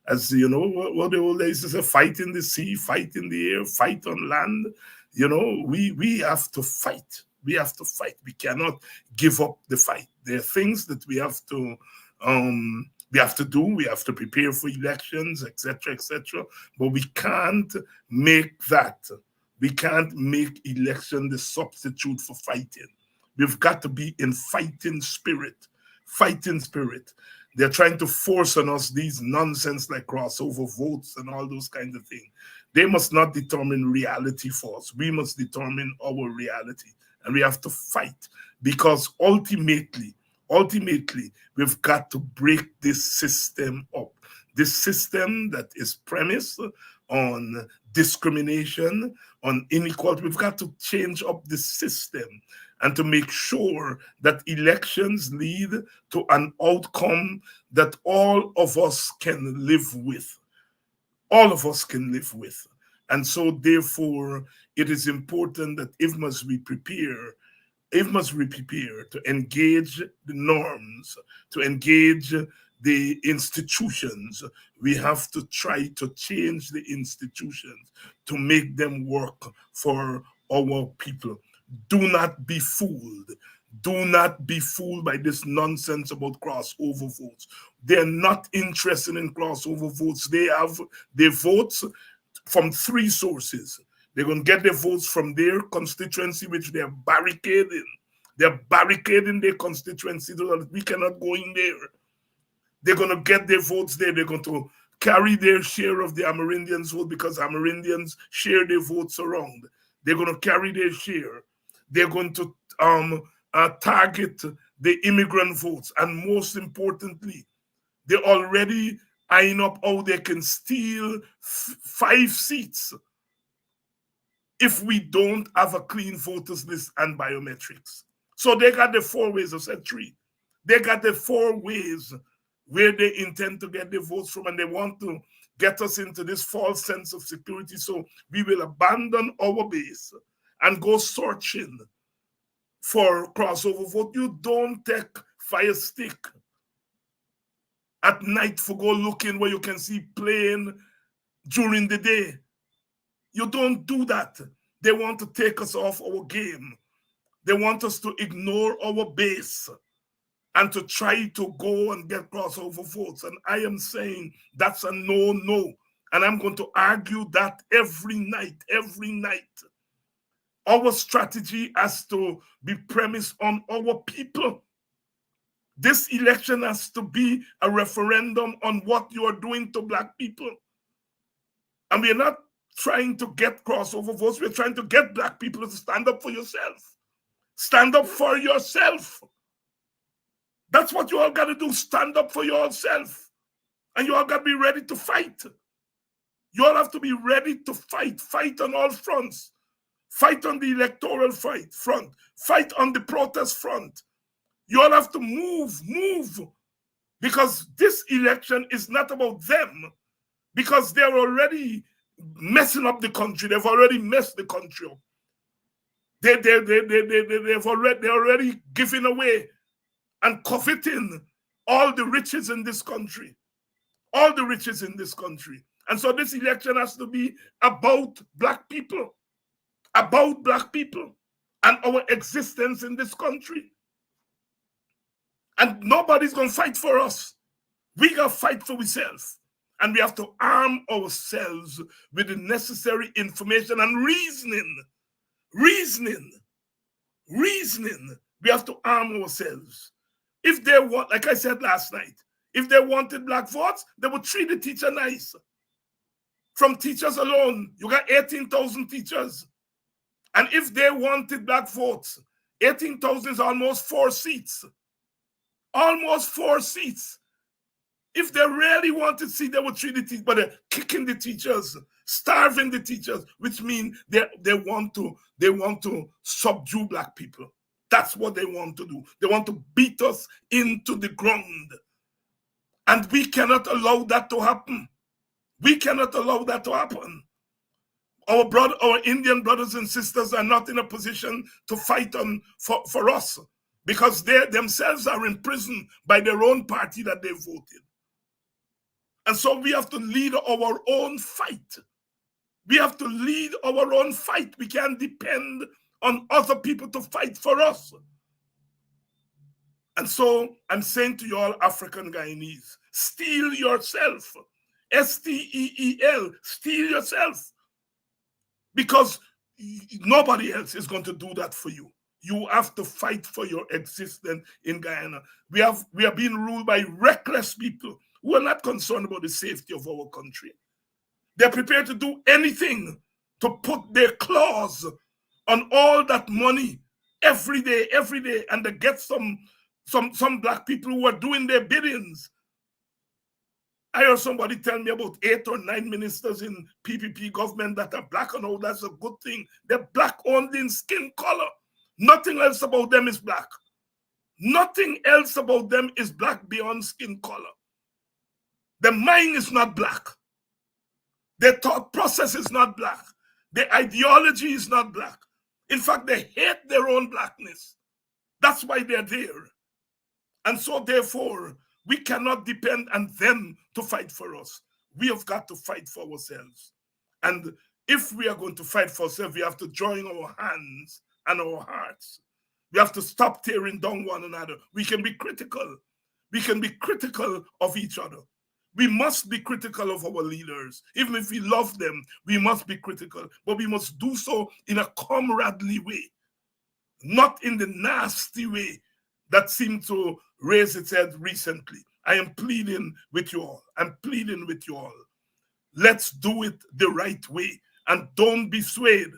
as you know, what the old days say, fight in the sea, fight in the air, fight on land. You know, we have to fight. We have to fight. We cannot give up the fight. There are things that we have to do. We have to prepare for elections, etc., etc. But we can't make that. We can't make election the substitute for fighting. We've got to be in fighting spirit. Fighting spirit. They're trying to force on us these nonsense like crossover votes and all those kinds of things. They must not determine reality for us. We must determine our reality. And we have to fight, because ultimately, we've got to break this system up. This system that is premised on discrimination, on inequality. We've got to change up the system and to make sure that elections lead to an outcome that all of us can live with. All of us can live with. And so, therefore, it is important that if must we prepare to engage the norms, to engage the institutions. We have to try to change the institutions to make them work for our people. Do not be fooled. Do not be fooled by this nonsense about crossover votes. They're not interested in crossover votes. They have their votes from three sources. They're going to get their votes from their constituency, which they're barricading. They're barricading their constituency so that we cannot go in there. They're going to get their votes there. They're going to carry their share of the Amerindians' vote, because Amerindians share their votes around. They're going to carry their share. They're going to target the immigrant votes. And most importantly, they're already eyeing up how they can steal 5 seats if we don't have a clean voters list and biometrics. So they got the 4 ways. I said 3. They got the 4 ways where they intend to get the votes from, and they want to get us into this false sense of security. So we will abandon our base and go searching for crossover vote. You don't take fire stick at night for go looking where you can see plane during the day. You don't do that. They want to take us off our game. They want us to ignore our base and to try to go and get crossover votes. And I am saying that's a no. And I'm going to argue that every night. Our strategy has to be premised on our people. This election has to be a referendum on what you are doing to Black people. And we're not trying to get crossover votes. We're trying to get Black people to stand up for yourself. Stand up for yourself. That's what you all got to do. Stand up for yourself. And you all got to be ready to fight. You all have to be ready to fight. Fight on all fronts. fight on the electoral front, fight on the protest front. You all have to move, because this election is not about them, because they're already messing up the country. They've already messed the country up. They're already giving away and coveting all the riches in this country. All the riches in this country. And so this election has to be about Black people. About Black people and our existence in this country. And nobody's going to fight for us. We got to fight for ourselves. And we have to arm ourselves with the necessary information and reasoning. We have to arm ourselves. If they want, like I said last night, if they wanted Black votes, they would treat the teacher nice. From teachers alone, you got 18,000 teachers. And if they wanted Black votes, 18,000 is almost 4 seats. Almost 4 seats. If they really wanted to see, they would treat the teachers, but they're kicking the teachers, starving the teachers, which means they want to subdue Black people. That's what they want to do. They want to beat us into the ground. And we cannot allow that to happen. We cannot allow that to happen. Our Indian brothers and sisters are not in a position to fight for us, because they themselves are in prison by their own party that they voted. And so we have to lead our own fight. We have to lead our own fight. We can't depend on other people to fight for us. And so I'm saying to you all African Guyanese, steel yourself. STEEL, steel yourself. Because nobody else is going to do that for you. You have to fight for your existence in Guyana. We are being ruled by reckless people who are not concerned about the safety of our country. They're prepared to do anything to put their claws on all that money every day, and they get some Black people who are doing their biddings. I heard somebody tell me about 8 or 9 ministers in PPP government that are Black, and oh, that's a good thing. They're Black only in skin color. Nothing else about them is Black. Nothing else about them is Black beyond skin color. Their mind is not Black. Their thought process is not Black. Their ideology is not Black. In fact, they hate their own Blackness. That's why they're there. And so therefore, we cannot depend on them to fight for us. We have got to fight for ourselves. And if we are going to fight for ourselves, we have to join our hands and our hearts. We have to stop tearing down one another. We can be critical. We can be critical of each other. We must be critical of our leaders. Even if we love them, we must be critical. But we must do so in a comradely way, not in the nasty way that seemed to raise its head recently. I am pleading with you all. I'm pleading with you all. Let's do it the right way. And don't be swayed.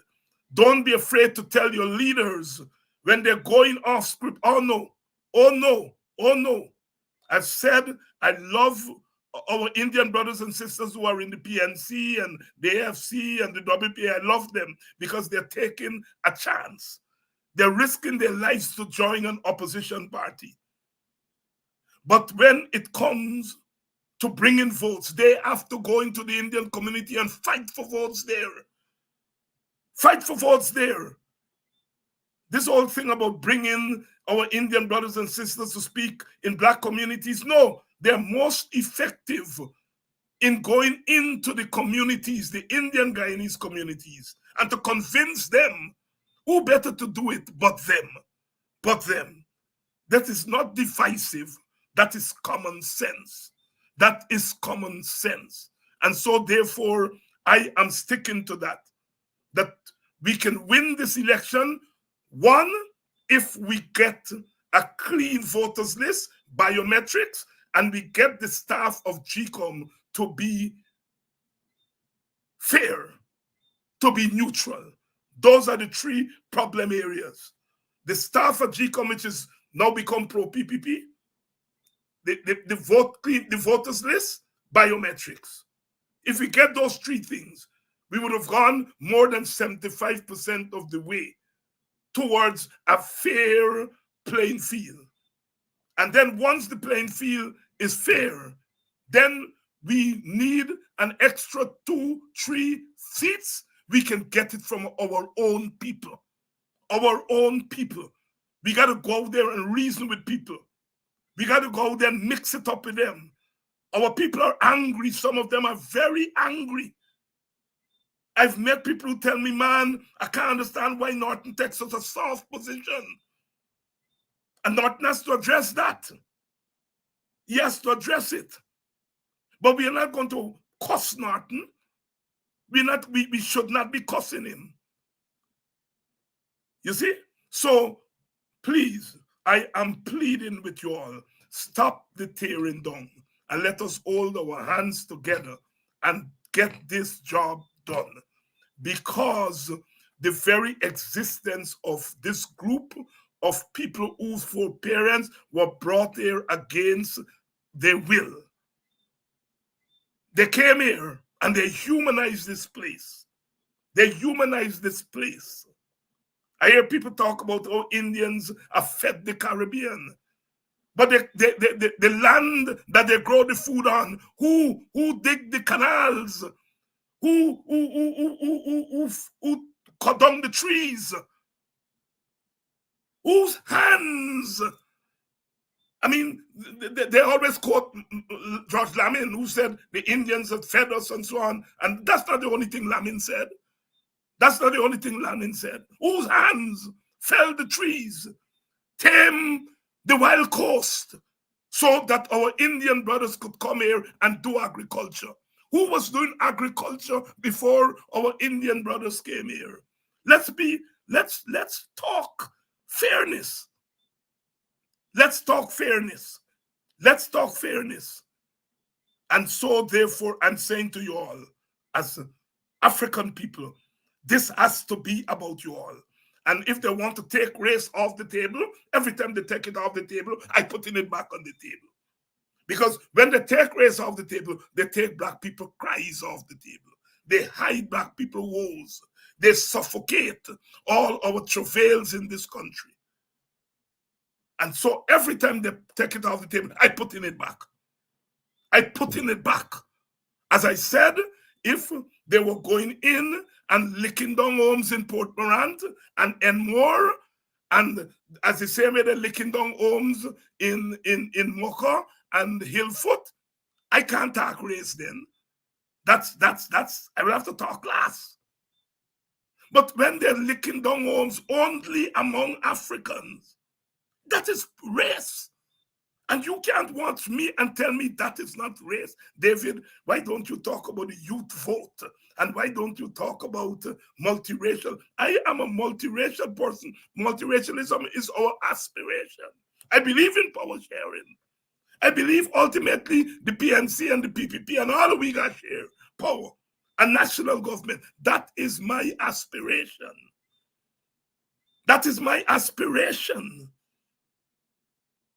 Don't be afraid to tell your leaders when they're going off script, oh no, oh no, oh no. I've said I love our Indian brothers and sisters who are in the PNC and the AFC and the WPA. I love them because they're taking a chance. They're risking their lives to join an opposition party. But when it comes to bringing votes, they have to go into the Indian community and fight for votes there. Fight for votes there. This whole thing about bringing our Indian brothers and sisters to speak in Black communities, no, they're most effective in going into the communities, the Indian Guyanese communities, and to convince them, who better to do it but them, but them. That is not divisive. That is common sense. That is common sense. And so therefore, I am sticking to that we can win this election, one, if we get a clean voters list, biometrics, and we get the staff of GCOM to be fair, to be neutral. Those are the 3 problem areas. The staff of GCOM, which is now become pro-PPP, the voters list, biometrics. If we get those 3 things, we would have gone more than 75% of the way towards a fair playing field. And then once the playing field is fair, then we need an extra 2-3 seats. We can get it from our own people. Our own people. We got to go out there and reason with people. We got to go out there and mix it up with them. Our people are angry. Some of them are very angry. I've met people who tell me, man, I can't understand why Norton takes such a soft position. And Norton has to address that. He has to address it. But we are not going to cuss Norton. We should not be cussing him. You see? So please, I am pleading with you all, stop the tearing down and let us hold our hands together and get this job done. Because the very existence of this group of people whose foreparents were brought here against their will. They came here and they humanized this place. They humanized this place. I hear people talk about how Indians have fed the Caribbean. But the land that they grow the food on, who dig the canals, who cut down the trees, whose hands? I mean, they always quote George Lamin, who said the Indians had fed us and so on. And that's not the only thing Lamin said. That's not the only thing Lamin said. Whose hands felled the trees, tamed the wild coast, so that our Indian brothers could come here and do agriculture. Who was doing agriculture before our Indian brothers came here? Let's talk fairness. Let's talk fairness. Let's talk fairness. And so, therefore, I'm saying to you all, as African people, this has to be about you all. And if they want to take race off the table, every time they take it off the table, I put it back on the table. Because when they take race off the table, they take black people cries off the table. They hide black people woes. They suffocate all our travails in this country. And so every time they take it off the table, I put it back. I put it back. As I said, if they were going in and licking down homes in Port Morant and Enmore, and as the same way they're licking down homes in Mocha and Hillfoot, I can't talk race then. That's I will have to talk class. But when they're licking down homes only among Africans, that is race. And you can't watch me and tell me that is not race. David, why don't you talk about the youth vote? And why don't you talk about multiracial? I am a multiracial person. Multiracialism is our aspiration. I believe in power sharing. I believe ultimately the PNC and the PPP and all we got share power and national government. That is my aspiration. That is my aspiration.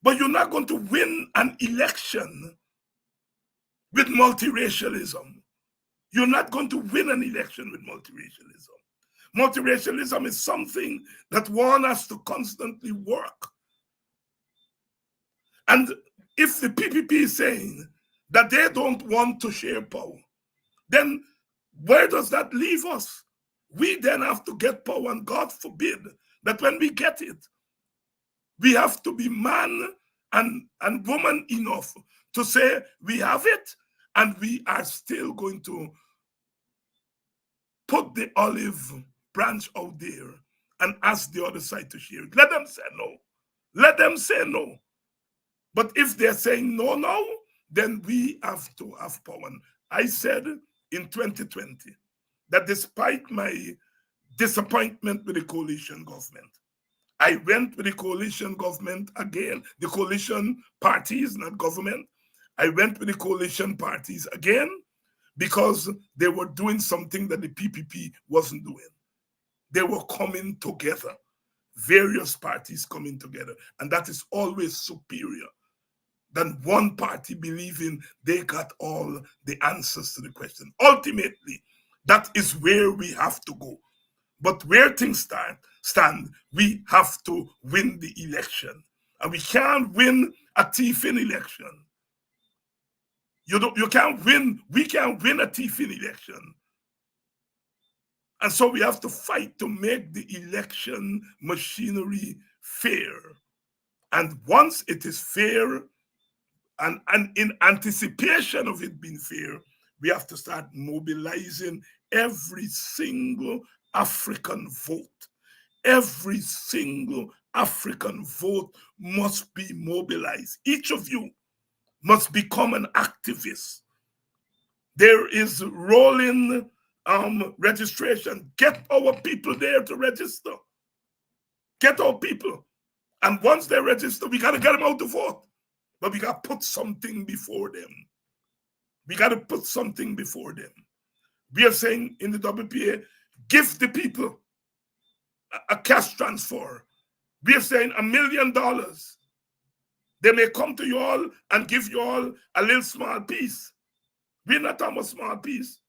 But you're not going to win an election with multiracialism. You're not going to win an election with multiracialism. Multiracialism is something that one has to constantly work. And if the PPP is saying that they don't want to share power, then where does that leave us? We then have to get power, and God forbid that when we get it, we have to be man and woman enough to say we have it, and we are still going to put the olive branch out there and ask the other side to share it. Let them say no. Let them say no. But if they're saying no now, then we have to have power. I said in 2020 that despite my disappointment with the coalition government, I went with the coalition government again, the coalition parties, not government. I went with the coalition parties again because they were doing something that the PPP wasn't doing. They were coming together, various parties coming together, and that is always superior than one party believing they got all the answers to the question. Ultimately, That is where we have to go. But where things stand, we have to win the election. And we can't win a thief in election. You can't win, we can't win a thief in election. And so we have to fight to make the election machinery fair. And once it is fair, and in anticipation of it being fair, we have to start mobilizing every single African vote. Every single African vote must be mobilized. Each of you must become an activist. There is rolling registration. Get our people there to register. Get our people. And once they register, we got to get them out to vote. But we got to put something before them. We got to put something before them. We are saying in the WPA, give the people a cash transfer. We are saying $1 million. They may come to you all and give you all a little small piece. We're not talking about small piece.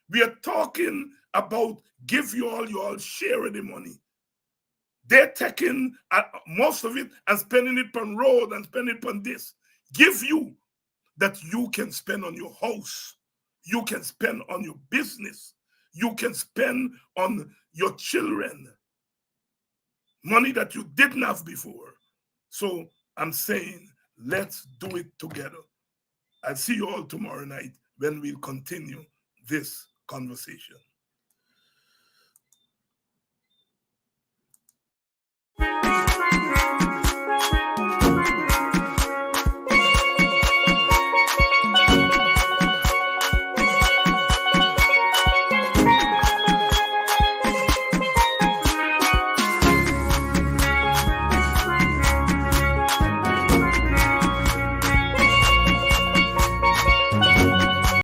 We are talking about give you all share of the money. They're taking most of it and spending it on road and spending it on this. Give you that you can spend on your house. You can spend on your business. You can spend on your children. Money that you didn't have before. So I'm saying, let's do it together. I'll see you all tomorrow night when we'll continue this conversation.